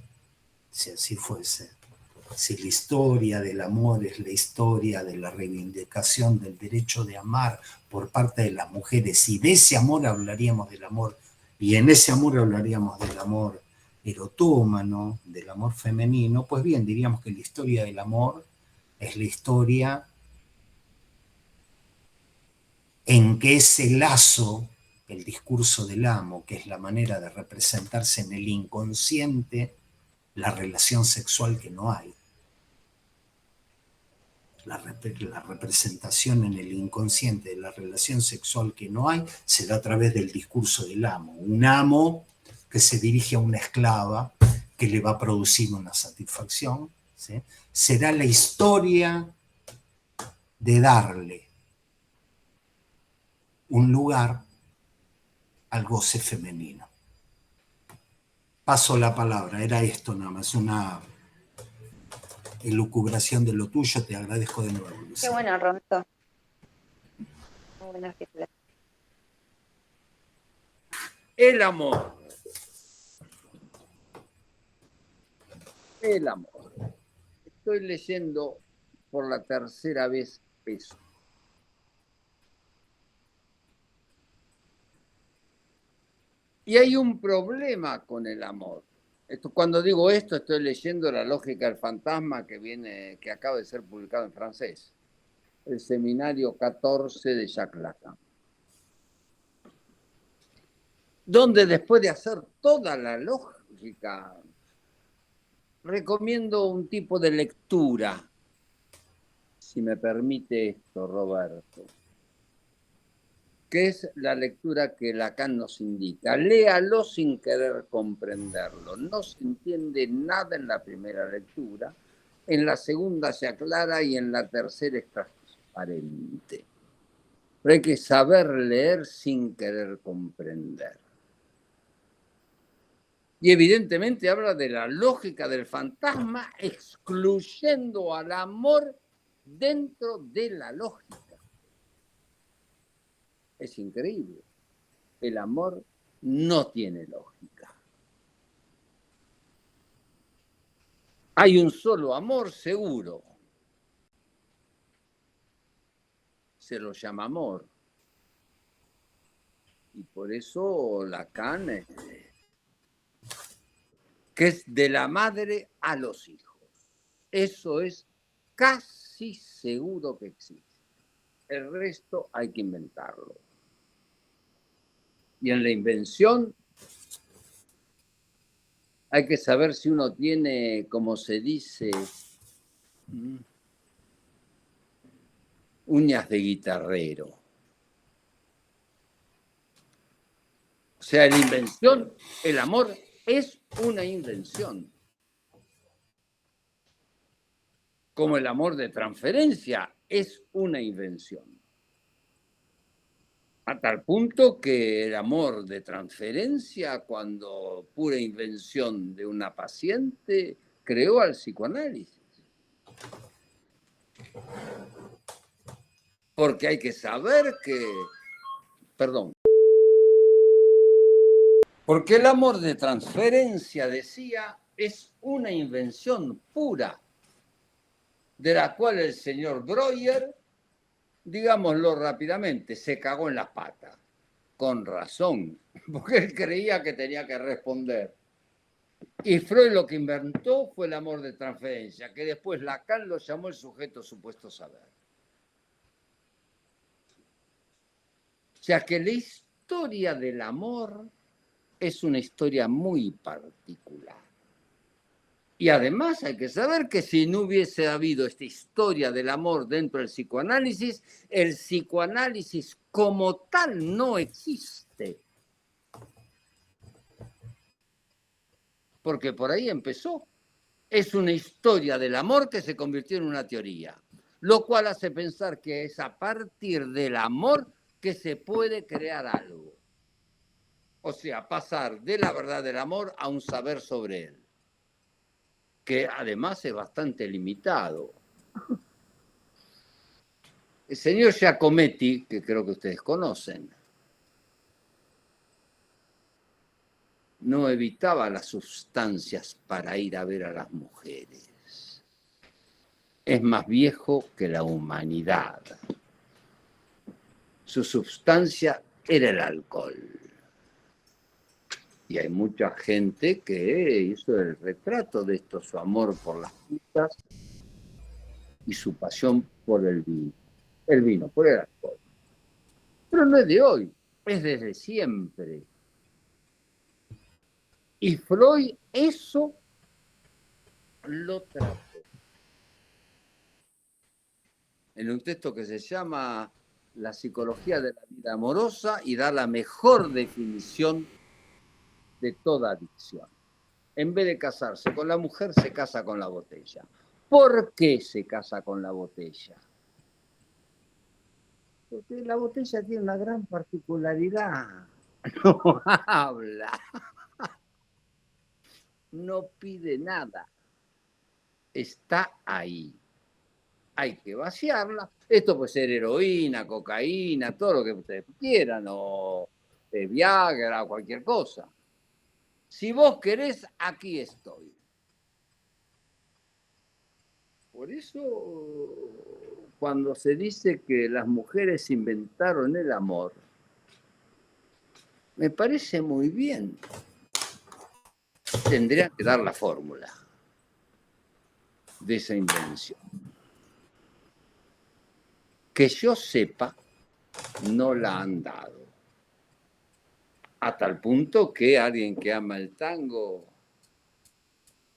si la historia del amor es la historia de la reivindicación del derecho de amar por parte de las mujeres, y de ese amor hablaríamos del amor, y en ese amor hablaríamos del amor erotómano, del amor femenino, pues bien, diríamos que la historia del amor es la historia en que ese lazo, el discurso del amo, que es la manera de representarse en el inconsciente, la relación sexual que no hay, la representación en el inconsciente de la relación sexual que no hay, se da a través del discurso del amo. Un amo que se dirige a una esclava que le va a producir una satisfacción, ¿sí? Será la historia de darle un lugar al goce femenino. Paso la palabra, era esto nada más, una elucubración de lo tuyo, te agradezco de nuevo, Lucía. Qué bueno, Roberto. Muy buena articulación. El amor. El amor. Estoy leyendo por la tercera vez eso. Y hay un problema con el amor. Cuando digo esto, estoy leyendo La lógica del fantasma que acaba de ser publicado en francés. El seminario 14 de Jacques Lacan. Donde después de hacer toda la lógica, recomiendo un tipo de lectura, si me permite esto, Roberto, que es la lectura que Lacan nos indica. Léalo sin querer comprenderlo. No se entiende nada en la primera lectura, en la segunda se aclara y en la tercera es transparente. Pero hay que saber leer sin querer comprender. Y evidentemente habla de la lógica del fantasma, excluyendo al amor dentro de la lógica. Es increíble. El amor no tiene lógica. Hay un solo amor seguro. Se lo llama amor. Y por eso Lacan, que es de la madre a los hijos. Eso es casi seguro que existe. El resto hay que inventarlo. Y en la invención hay que saber si uno tiene, como se dice, uñas de guitarrero. O sea, la invención, el amor es una invención. Como el amor de transferencia es una invención. A tal punto que el amor de transferencia, cuando pura invención de una paciente, creó al psicoanálisis. Porque hay que saber que... Perdón. Porque el amor de transferencia, decía, es una invención pura, de la cual el señor Breuer, digámoslo rápidamente, se cagó en las patas. Con razón, porque él creía que tenía que responder. Y Freud lo que inventó fue el amor de transferencia, que después Lacan lo llamó el sujeto supuesto saber. O sea que la historia del amor es una historia muy particular. Y además hay que saber que si no hubiese habido esta historia del amor dentro del psicoanálisis, el psicoanálisis como tal no existe. Porque por ahí empezó. Es una historia del amor que se convirtió en una teoría, lo cual hace pensar que es a partir del amor que se puede crear algo. O sea, pasar de la verdad del amor a un saber sobre él, que además es bastante limitado. El señor Giacometti, que creo que ustedes conocen, no evitaba las sustancias para ir a ver a las mujeres. Es más viejo que la humanidad. Su sustancia era el alcohol. Y hay mucha gente que hizo el retrato de esto, su amor por las putas y su pasión por el vino, por el alcohol. Pero no es de hoy, es desde siempre. Y Freud eso lo trató. En un texto que se llama La psicología de la vida amorosa, y da la mejor definición de toda adicción. En vez de casarse con la mujer, se casa con la botella. ¿Por qué se casa con la botella? Porque la botella tiene una gran particularidad. No habla. No pide nada. Está ahí. Hay que vaciarla. Esto puede ser heroína, cocaína, todo lo que ustedes quieran, o Viagra, cualquier cosa. Si vos querés, aquí estoy. Por eso, cuando se dice que las mujeres inventaron el amor, me parece muy bien. Tendría que dar la fórmula de esa invención. Que yo sepa, no la han dado. A tal punto que alguien que ama el tango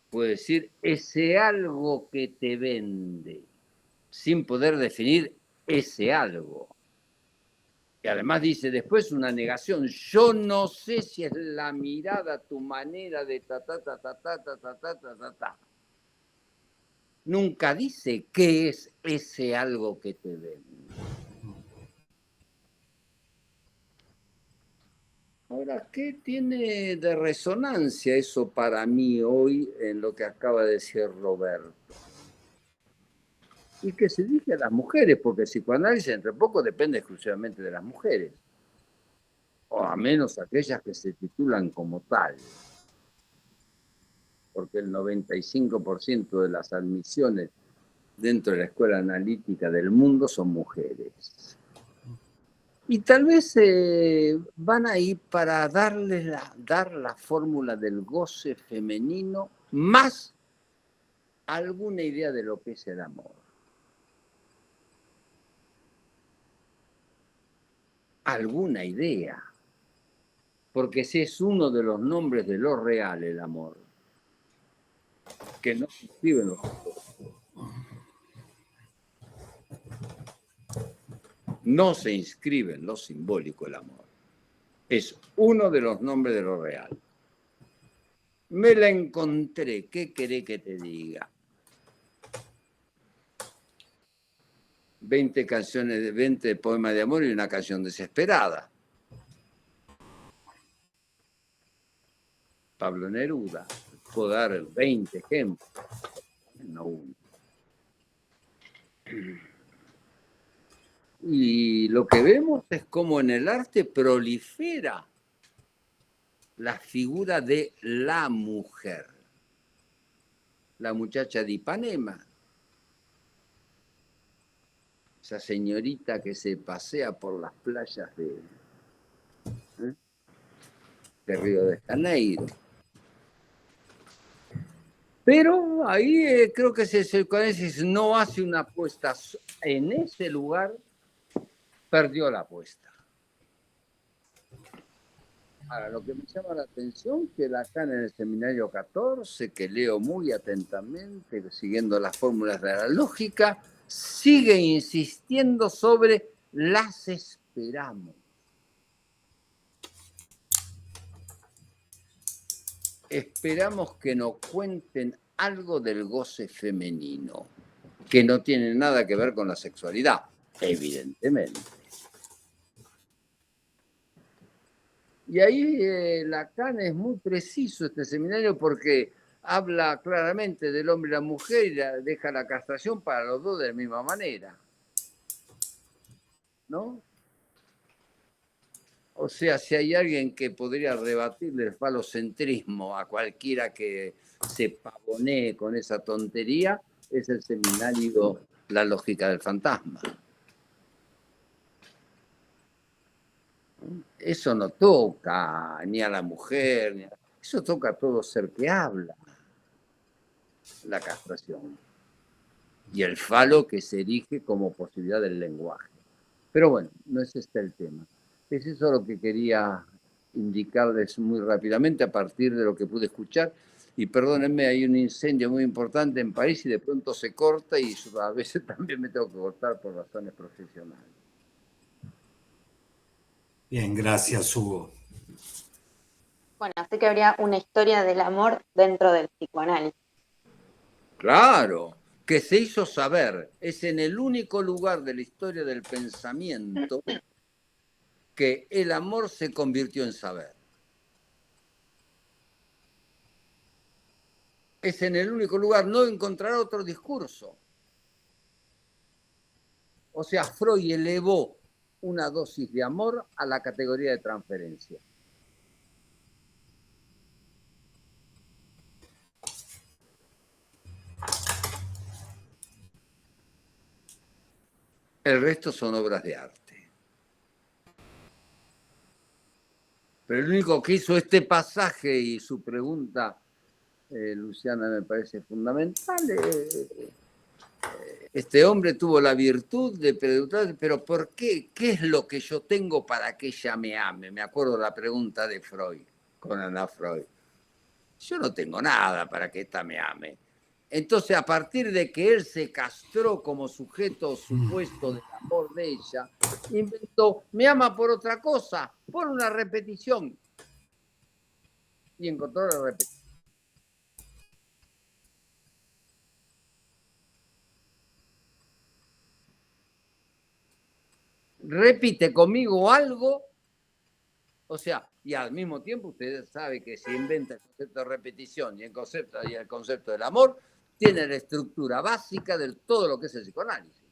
puede decir ese algo que te vende, sin poder definir ese algo. Y además dice después una negación. Yo no sé si es la mirada, tu manera de ta. Nunca dice qué es ese algo que te vende. Ahora, ¿qué tiene de resonancia eso para mí hoy en lo que acaba de decir Roberto? Y que se dirige a las mujeres, porque el psicoanálisis entre poco depende exclusivamente de las mujeres, o a menos aquellas que se titulan como tal, porque el 95% de las admisiones dentro de la escuela analítica del mundo son mujeres. Y tal vez van ahí para dar la fórmula del goce femenino más alguna idea de lo que es el amor. Alguna idea. Porque ese es uno de los nombres de lo real, el amor. Que no se escriben los otros. No se inscribe en lo simbólico el amor. Es uno de los nombres de lo real. Me la encontré. ¿Qué querés que te diga? 20 canciones, 20 poemas de amor y una canción desesperada. Pablo Neruda. Puedo dar 20 ejemplos, no uno. Y lo que vemos es cómo en el arte prolifera la figura de la mujer. La muchacha de Ipanema, esa señorita que se pasea por las playas de Río de Janeiro. Pero ahí creo que si el psicoanálisis no hace una apuesta en ese lugar, perdió la apuesta. Ahora, lo que me llama la atención, que Lacan en el seminario 14, que leo muy atentamente, siguiendo las fórmulas de la lógica, sigue insistiendo sobre las esperamos. Esperamos que nos cuenten algo del goce femenino, que no tiene nada que ver con la sexualidad, evidentemente. Y ahí Lacan es muy preciso, este seminario, porque habla claramente del hombre y la mujer y deja la castración para los dos de la misma manera. ¿No? O sea, si hay alguien que podría rebatirle el falocentrismo a cualquiera que se pavonee con esa tontería, es el seminario La lógica del fantasma. Eso no toca ni a la mujer, eso toca a todo ser que habla, la castración. Y el falo que se erige como posibilidad del lenguaje. Pero bueno, no es este el tema. Es eso lo que quería indicarles muy rápidamente a partir de lo que pude escuchar. Y perdónenme, hay un incendio muy importante en París y de pronto se corta y a veces también me tengo que cortar por razones profesionales. Bien, gracias, Hugo. Bueno, así que habría una historia del amor dentro del psicoanálisis. Claro, que se hizo saber. Es en el único lugar de la historia del pensamiento que el amor se convirtió en saber. Es en el único lugar, no encontrará otro discurso. O sea, Freud elevó una dosis de amor a la categoría de transferencia. El resto son obras de arte. Pero el único que hizo este pasaje y su pregunta, Luciana, me parece fundamental. Este hombre tuvo la virtud de preguntar, pero ¿por qué? ¿Qué es lo que yo tengo para que ella me ame? Me acuerdo la pregunta de Freud, con Ana Freud. Yo no tengo nada para que esta me ame. Entonces, a partir de que él se castró como sujeto supuesto del amor de ella, inventó, me ama por otra cosa, por una repetición. Y encontró la repetición. Repite conmigo algo, o sea, y al mismo tiempo usted sabe que se inventa el concepto de repetición y el concepto del amor, tiene la estructura básica de todo lo que es el psicoanálisis.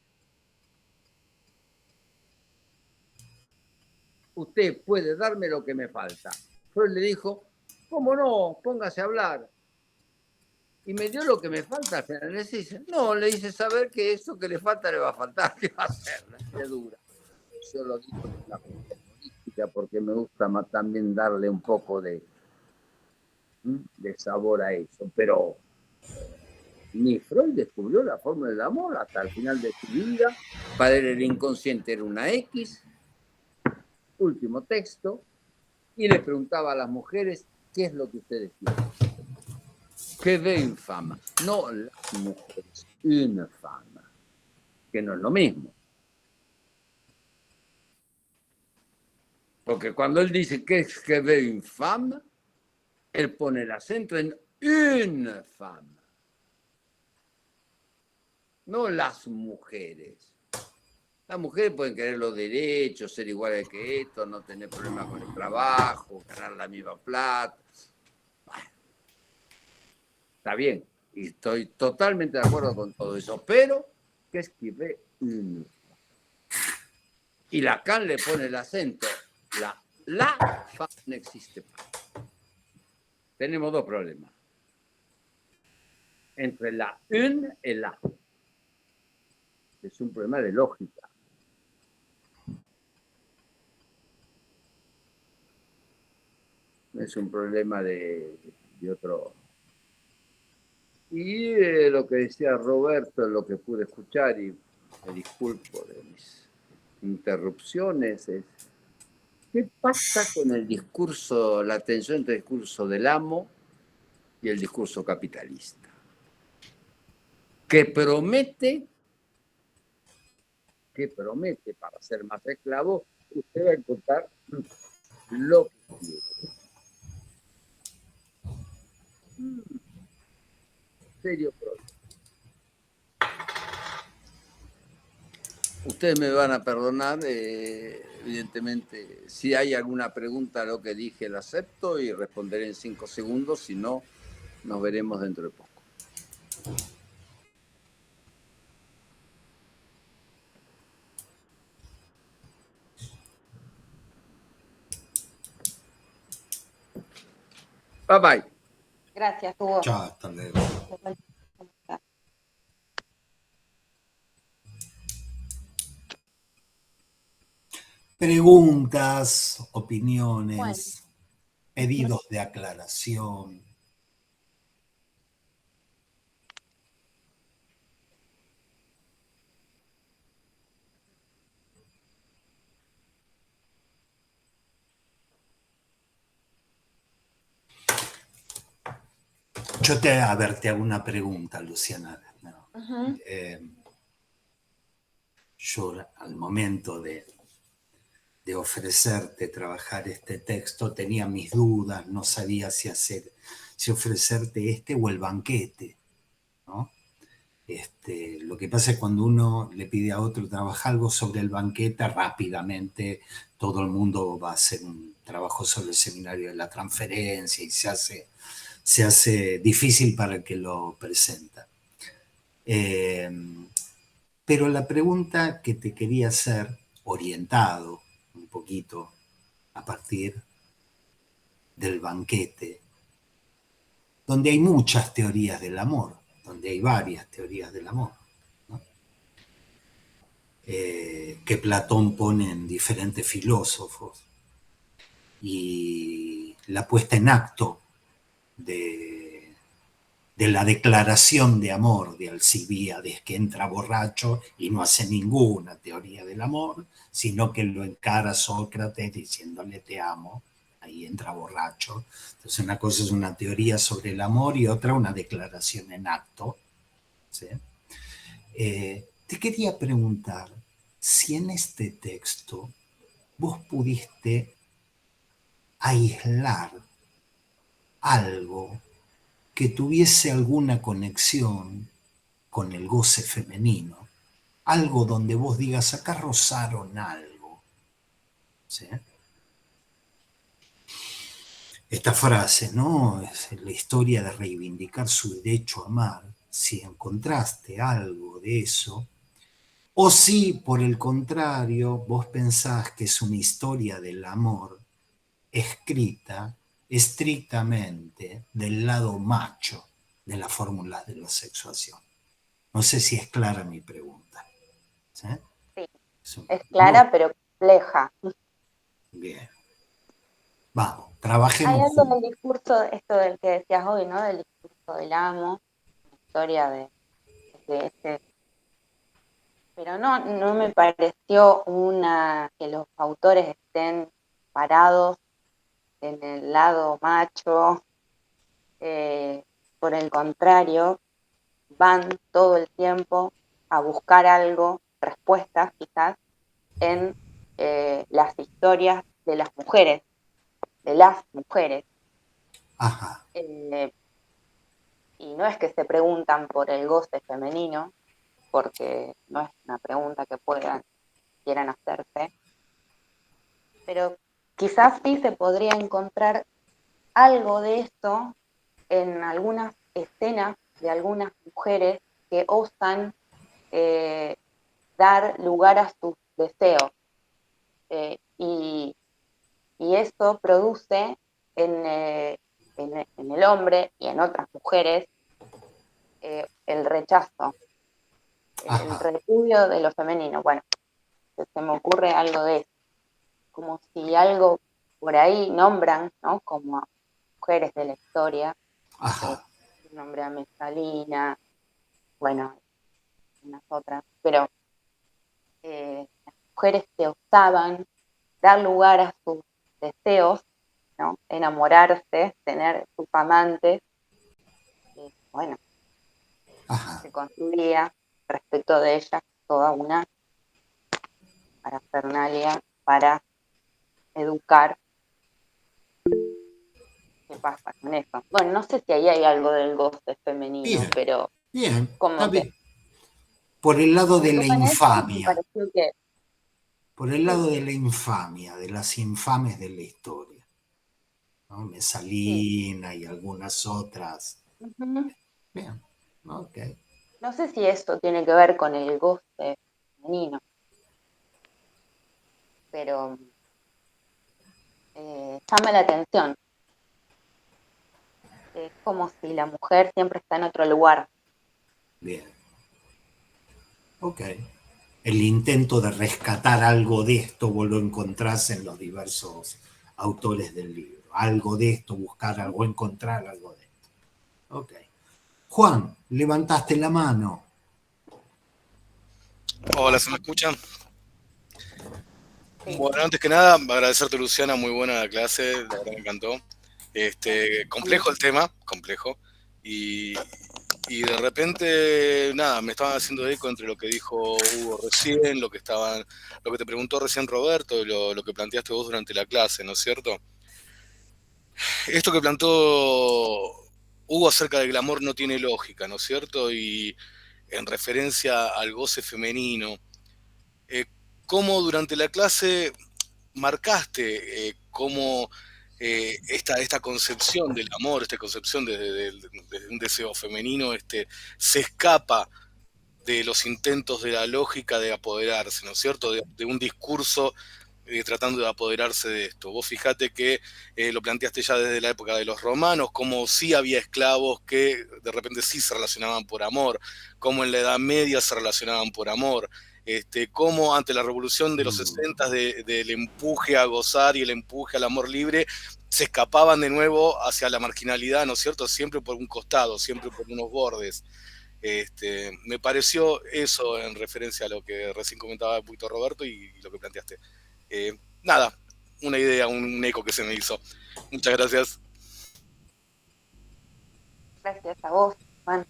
Usted puede darme lo que me falta. Freud le dijo, ¿cómo no? Póngase a hablar. Y me dio lo que me falta al final. Le dice, no, le dice saber que eso que le falta le va a faltar. ¿Qué va a hacer? La dura. Yo lo digo en la política porque me gusta más también darle un poco de sabor a eso. Pero ni Freud descubrió la fórmula del amor hasta el final de su vida. Para él el inconsciente era una X. Último texto. Y le preguntaba a las mujeres, ¿qué es lo que ustedes quieren? Que ve une femme. No las mujeres, une femme. Que no es lo mismo. Porque cuando él dice que es que ve une femme, él pone el acento en une femme. No las mujeres. Las mujeres pueden querer los derechos, ser iguales que esto, no tener problemas con el trabajo, ganar la misma plata. Bueno, está bien, y estoy totalmente de acuerdo con todo eso, pero que escribe uno. Y Lacan le pone el acento. La femme n'existe pas. Tenemos dos problemas. Entre la une y la. Es un problema de lógica. Es un problema de otro. Y lo que decía Roberto, lo que pude escuchar, y me disculpo de mis interrupciones, es ¿qué pasa con el discurso, la tensión entre el discurso del amo y el discurso capitalista? Que promete, para ser más esclavo, usted va a encontrar lo que quiere. Serio problema. Ustedes me van a perdonar, evidentemente, si hay alguna pregunta a lo que dije, la acepto y responderé en 5 segundos, si no, nos veremos dentro de poco. Bye bye. Gracias, Hugo. Chao, hasta luego. Preguntas, opiniones, Bueno. pedidos de aclaración. Te hago una pregunta, Luciana. ¿No? Yo al momento de ofrecerte trabajar este texto tenía mis dudas, no sabía si ofrecerte este o el banquete, ¿no? Lo que pasa es que cuando uno le pide a otro trabajar algo sobre el banquete, rápidamente todo el mundo va a hacer un trabajo sobre el seminario de la transferencia y se hace difícil para el que lo presenta. Pero la pregunta que te quería hacer, orientado un poquito a partir del banquete, donde hay muchas teorías del amor, donde hay varias teorías del amor, ¿no? Que Platón pone en diferentes filósofos, y la puesta en acto de la declaración de amor de Alcibíades, que entra borracho y no hace ninguna teoría del amor, sino que lo encara Sócrates diciéndole te amo, ahí entra borracho. Entonces una cosa es una teoría sobre el amor y otra una declaración en acto, ¿sí? Te quería preguntar si en este texto vos pudiste aislar algo que tuviese alguna conexión con el goce femenino, algo donde vos digas, acá rozaron algo, ¿sí? Esta frase, ¿no? Es la historia de reivindicar su derecho a amar, si encontraste algo de eso, o si, por el contrario, vos pensás que es una historia del amor escrita estrictamente del lado macho de las fórmulas de la sexuación. No sé si es clara mi pregunta. ¿Sí? Sí, es clara, no, pero compleja. Bien. Vamos, trabajemos Hay algo juntos. del discurso, esto del que decías hoy, ¿no? Del discurso del amo, la historia de este. Pero no me pareció que los autores estén parados en el lado macho. Por el contrario, van todo el tiempo a buscar algo, respuestas quizás, en las historias de las mujeres, Ajá. Y no es que se preguntan por el goce femenino, porque no es una pregunta que puedan quieran hacerse, pero quizás sí se podría encontrar algo de esto en algunas escenas de algunas mujeres que osan dar lugar a sus deseos. Y eso produce en el hombre y en otras mujeres el rechazo, el repudio de lo femenino. Bueno, se me ocurre algo de eso, como si algo por ahí nombran, ¿no? Como mujeres de la historia, nombré a Mesalina, bueno, unas otras, pero las mujeres que osaban dar lugar a sus deseos, ¿no? Enamorarse, tener sus amantes, bueno, se construía respecto de ellas toda una parafernalia para educar. ¿Qué pasa con eso? Bueno, no sé si ahí hay algo del goce femenino, Bien, pero bien, como está que bien. Por el lado de la en eso me infamia, pareció que por el lado de la infamia, de las infames de la historia, ¿no? sí. Mesalina y algunas otras. Ujú. Bien, ok. No sé si esto tiene que ver con el goce femenino, pero llama la atención. Es como si la mujer siempre está en otro lugar. Bien, ok. El intento de rescatar algo de esto vos lo encontrás en los diversos autores del libro. Algo de esto, buscar algo, encontrar algo de esto. Ok. Juan, levantaste la mano. Hola, ¿se me escuchan? Sí. Bueno, antes que nada, agradecerte, Luciana, muy buena la clase, la verdad me encantó. Complejo el tema, complejo, y, y de repente, nada, me estaban haciendo eco entre lo que dijo Hugo recién, lo que te preguntó recién Roberto, y lo que planteaste vos durante la clase, ¿no es cierto? Esto que planteó Hugo acerca del amor no tiene lógica, ¿no es cierto? Y en referencia al goce femenino, cómo durante la clase marcaste cómo esta concepción del amor, esta concepción de un deseo femenino, se escapa de los intentos de la lógica de apoderarse, ¿no es cierto? De un discurso tratando de apoderarse de esto. Vos fijate que lo planteaste ya desde la época de los romanos, como sí había esclavos que de repente sí se relacionaban por amor, como en la Edad Media se relacionaban por amor, cómo ante la revolución de los 60 del empuje a gozar y el empuje al amor libre, se escapaban de nuevo hacia la marginalidad, ¿no es cierto? Siempre por un costado, siempre por unos bordes. Me pareció eso en referencia a lo que recién comentaba un poquito Roberto y lo que planteaste. Nada, una idea, un eco que se me hizo. Muchas gracias. Gracias a vos, Juan.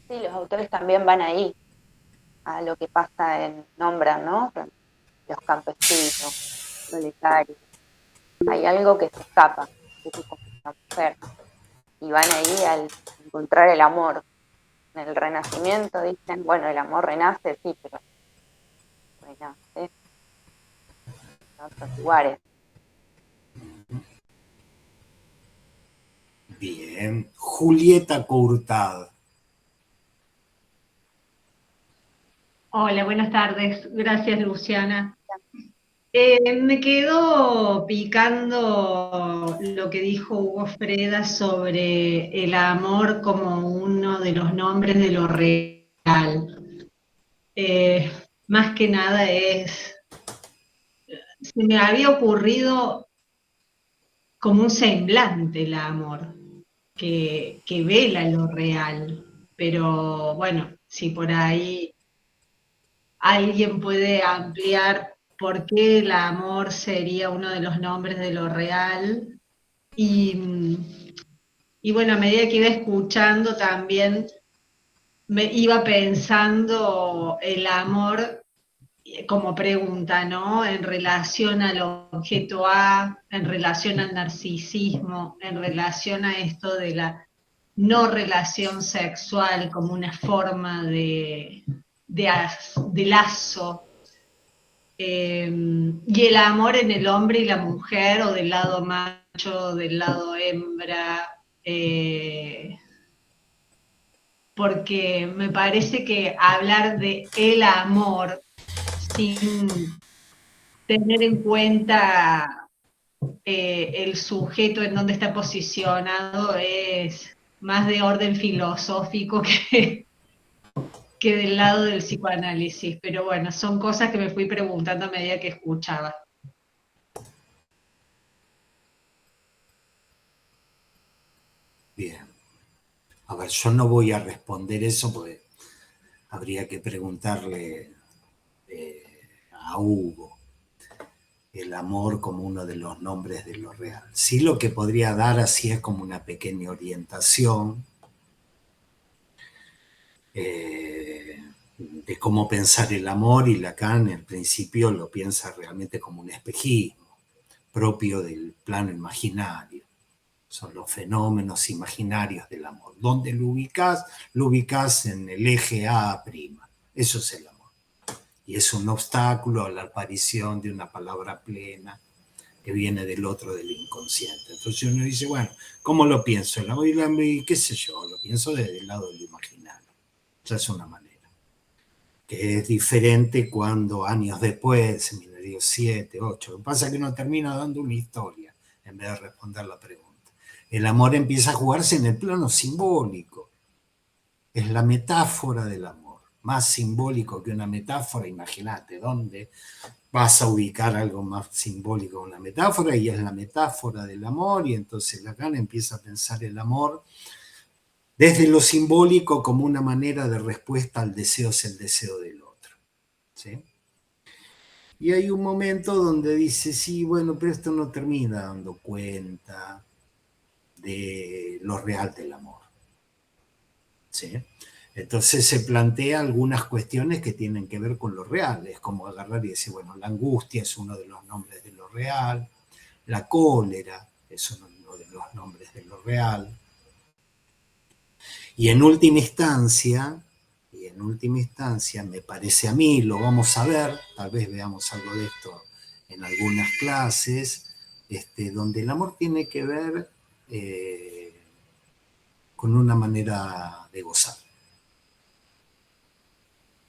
Sí, los autores también van ahí, a lo que pasa nombran, ¿no? Los campesinos, proletarios. Hay algo que se escapa, que es como la mujer. Y van ahí al encontrar el amor. En el Renacimiento dicen, bueno, el amor renace, sí, pero renace en otros lugares. Bien. Julieta Courtad. Hola, buenas tardes. Gracias, Luciana. Me quedó picando lo que dijo Hugo Freda sobre el amor como uno de los nombres de lo real. Más que nada se me había ocurrido como un semblante el amor, que vela lo real. Pero bueno, si por ahí alguien puede ampliar por qué el amor sería uno de los nombres de lo real. Y bueno, a medida que iba escuchando también me iba pensando el amor como pregunta, ¿no? En relación al objeto A, en relación al narcisismo, en relación a esto de la no relación sexual como una forma de lazo y el amor en el hombre y la mujer, o del lado macho, del lado hembra, porque me parece que hablar de el amor sin tener en cuenta el sujeto en donde está posicionado es más de orden filosófico que del lado del psicoanálisis. Pero bueno, son cosas que me fui preguntando a medida que escuchaba. Bien. A ver, yo no voy a responder eso porque habría que preguntarle a Hugo el amor como uno de los nombres de lo real. Sí, lo que podría dar así es como una pequeña orientación de cómo pensar el amor, y Lacan en principio lo piensa realmente como un espejismo propio del plano imaginario. Son los fenómenos imaginarios del amor. ¿Dónde lo ubicás? Lo ubicás en el eje A'. Eso es el amor. Y es un obstáculo a la aparición de una palabra plena que viene del otro, del inconsciente. Entonces uno dice, bueno, ¿cómo lo pienso? El amor y qué sé yo, lo pienso desde el lado del imaginario. Esa es una manera. Que es diferente cuando años después, en 7, 8, lo que pasa es que uno termina dando una historia en vez de responder la pregunta. El amor empieza a jugarse en el plano simbólico. Es la metáfora del amor. Más simbólico que una metáfora, imagínate, ¿dónde vas a ubicar algo más simbólico que una metáfora? Y es la metáfora del amor, y entonces Lacan empieza a pensar el amor desde lo simbólico como una manera de respuesta al deseo, es el deseo del otro. ¿Sí? Y hay un momento donde dice, sí, bueno, pero esto no termina dando cuenta de lo real del amor. ¿Sí? Entonces se plantea algunas cuestiones que tienen que ver con lo real. Es como agarrar y decir, bueno, la angustia es uno de los nombres de lo real, la cólera es uno de los nombres de lo real. Y en última instancia, me parece a mí, lo vamos a ver, tal vez veamos algo de esto en algunas clases, donde el amor tiene que ver con una manera de gozar.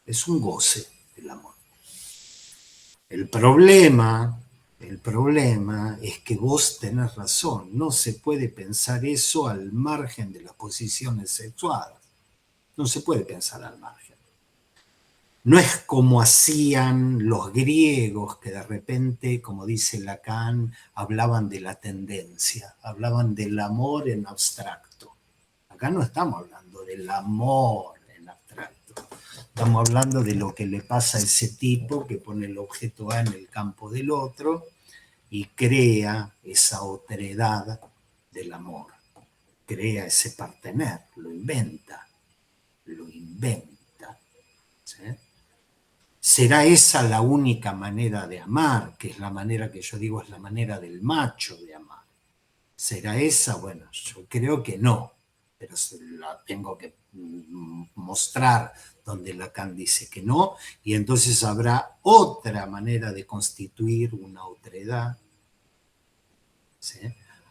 Es un goce el amor. El problema es que vos tenés razón, no se puede pensar eso al margen de las posiciones sexuadas. No se puede pensar al margen. No es como hacían los griegos que de repente, como dice Lacan, hablaban de la tendencia, hablaban del amor en abstracto. Acá no estamos hablando del amor en abstracto. Estamos hablando de lo que le pasa a ese tipo que pone el objeto A en el campo del otro y crea esa otredad del amor. Crea ese partener, lo inventa. ¿Sí? ¿Será esa la única manera de amar? Que es la manera que yo digo es la manera del macho de amar. ¿Será esa? Bueno, yo creo que no, pero la tengo que mostrar donde Lacan dice que no, y entonces habrá otra manera de constituir una otredad, ¿sí?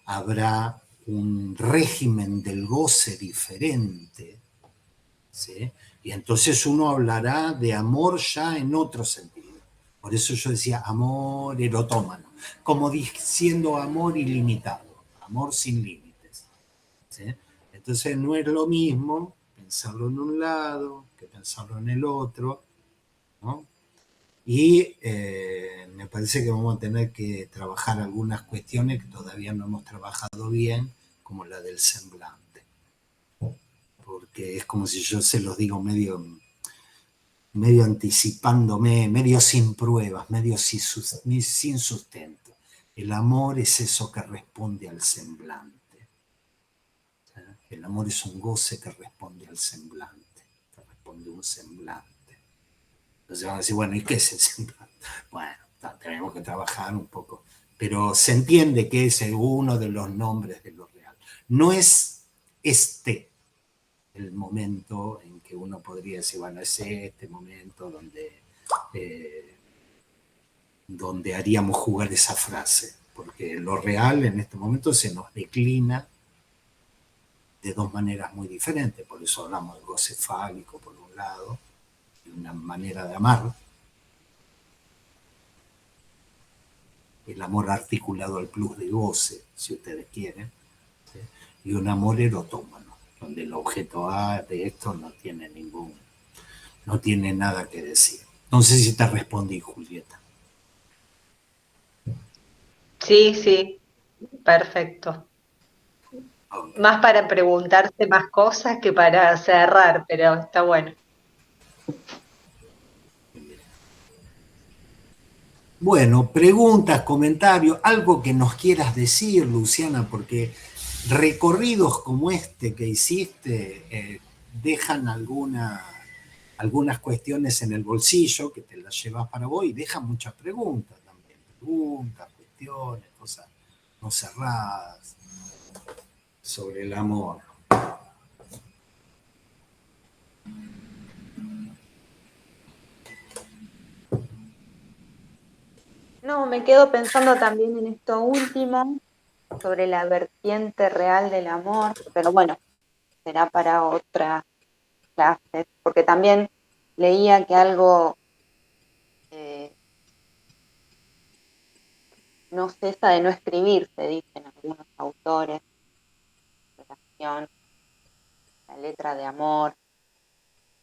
Habrá un régimen del goce diferente, ¿sí? Y entonces uno hablará de amor ya en otro sentido. Por eso yo decía amor erotómano, como diciendo amor ilimitado, amor sin límites. ¿Sí? Entonces no es lo mismo pensarlo en un lado que pensarlo en el otro, ¿no? Y me parece que vamos a tener que trabajar algunas cuestiones que todavía no hemos trabajado bien, como la del semblante. Porque es como si yo se los digo medio anticipándome, medio sin pruebas, medio sin sustento. El amor es eso que responde al semblante. El amor es un goce que responde al semblante, que responde a un semblante. Entonces van a decir, bueno, ¿y qué es el semblante? Bueno, tenemos que trabajar un poco, pero se entiende que es uno de los nombres de lo real. No es el momento en que uno podría decir, bueno, es este momento donde donde haríamos jugar esa frase, porque lo real en este momento se nos declina de dos maneras muy diferentes, por eso hablamos del goce fálico por un lado, de una manera de amar, el amor articulado al plus de goce, si ustedes quieren, ¿sí? Y un amor erotómano, donde el objeto A de esto no tiene nada que decir. No sé si te respondí, Julieta. Sí, sí, perfecto. Okay. Más para preguntarse más cosas que para cerrar, pero está bueno. Bueno, preguntas, comentarios, algo que nos quieras decir, Luciana, porque recorridos como este que hiciste dejan algunas cuestiones en el bolsillo que te las llevas para vos y dejan muchas preguntas también. Preguntas, cuestiones, cosas no cerradas sobre el amor. No, me quedo pensando también en esto último, sobre la vertiente real del amor, pero bueno, será para otra clase, porque también leía que algo no cesa de no escribirse, dicen algunos autores, relación, la letra de amor,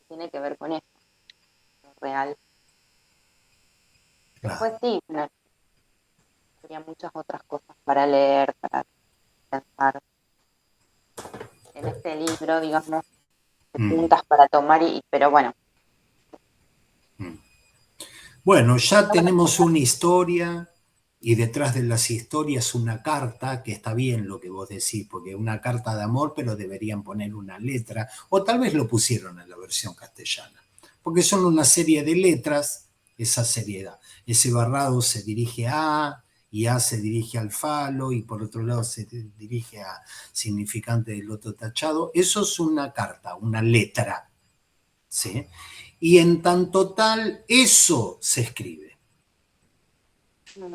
tiene que ver con eso, lo real. Después sí, bueno, habría muchas otras cosas para leer, para pensar. En este libro, digamos, puntas para tomar, pero bueno. Bueno, ya tenemos una historia y detrás de las historias una carta, que está bien lo que vos decís, porque una carta de amor, pero deberían poner una letra, o tal vez lo pusieron en la versión castellana, porque son una serie de letras, esa seriedad. Ese barrado se dirige a, y A se dirige al falo, y por otro lado se dirige a significante del otro tachado. Eso es una carta, una letra, ¿sí? Y en tanto tal, eso se escribe.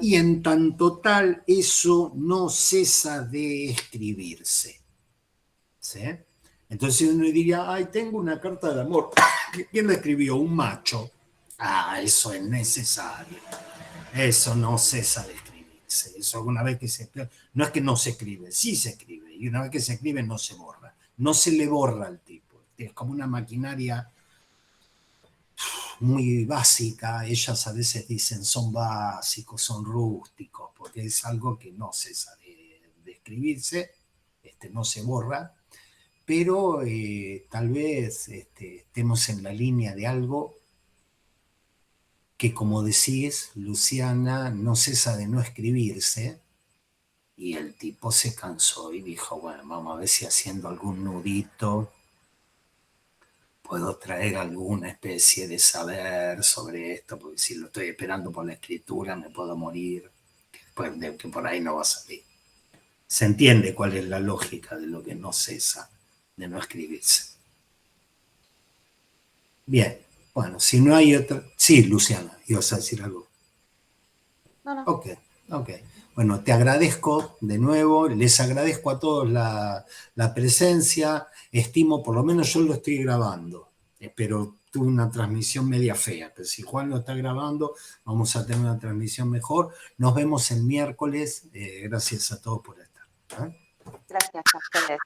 Y en tanto tal, eso no cesa de escribirse. ¿Sí? Entonces uno diría, ay, tengo una carta de amor. ¿Quién la escribió? Un macho. Ah, eso es necesario. Eso no cesa de escribirse. Eso una vez que se escribe, no es que no se escribe, sí se escribe. Y una vez que se escribe no se borra. No se le borra al tipo. Es como una maquinaria muy básica. Ellas a veces dicen son básicos, son rústicos, porque es algo que no cesa de escribirse, no se borra, pero tal vez estemos en la línea de algo que, como decís, Luciana, no cesa de no escribirse, y el tipo se cansó y dijo, bueno, vamos a ver si haciendo algún nudito puedo traer alguna especie de saber sobre esto, porque si lo estoy esperando por la escritura me puedo morir, después de que por ahí no va a salir. Se entiende cuál es la lógica de lo que no cesa de no escribirse. Bien, bueno, si no hay otra... Sí, Luciana, ibas a decir algo. No. Ok. Bueno, te agradezco de nuevo, les agradezco a todos la presencia, estimo, por lo menos yo lo estoy grabando, pero tuve una transmisión media fea, pero si Juan lo está grabando, vamos a tener una transmisión mejor. Nos vemos el miércoles, gracias a todos por estar. Gracias a ustedes.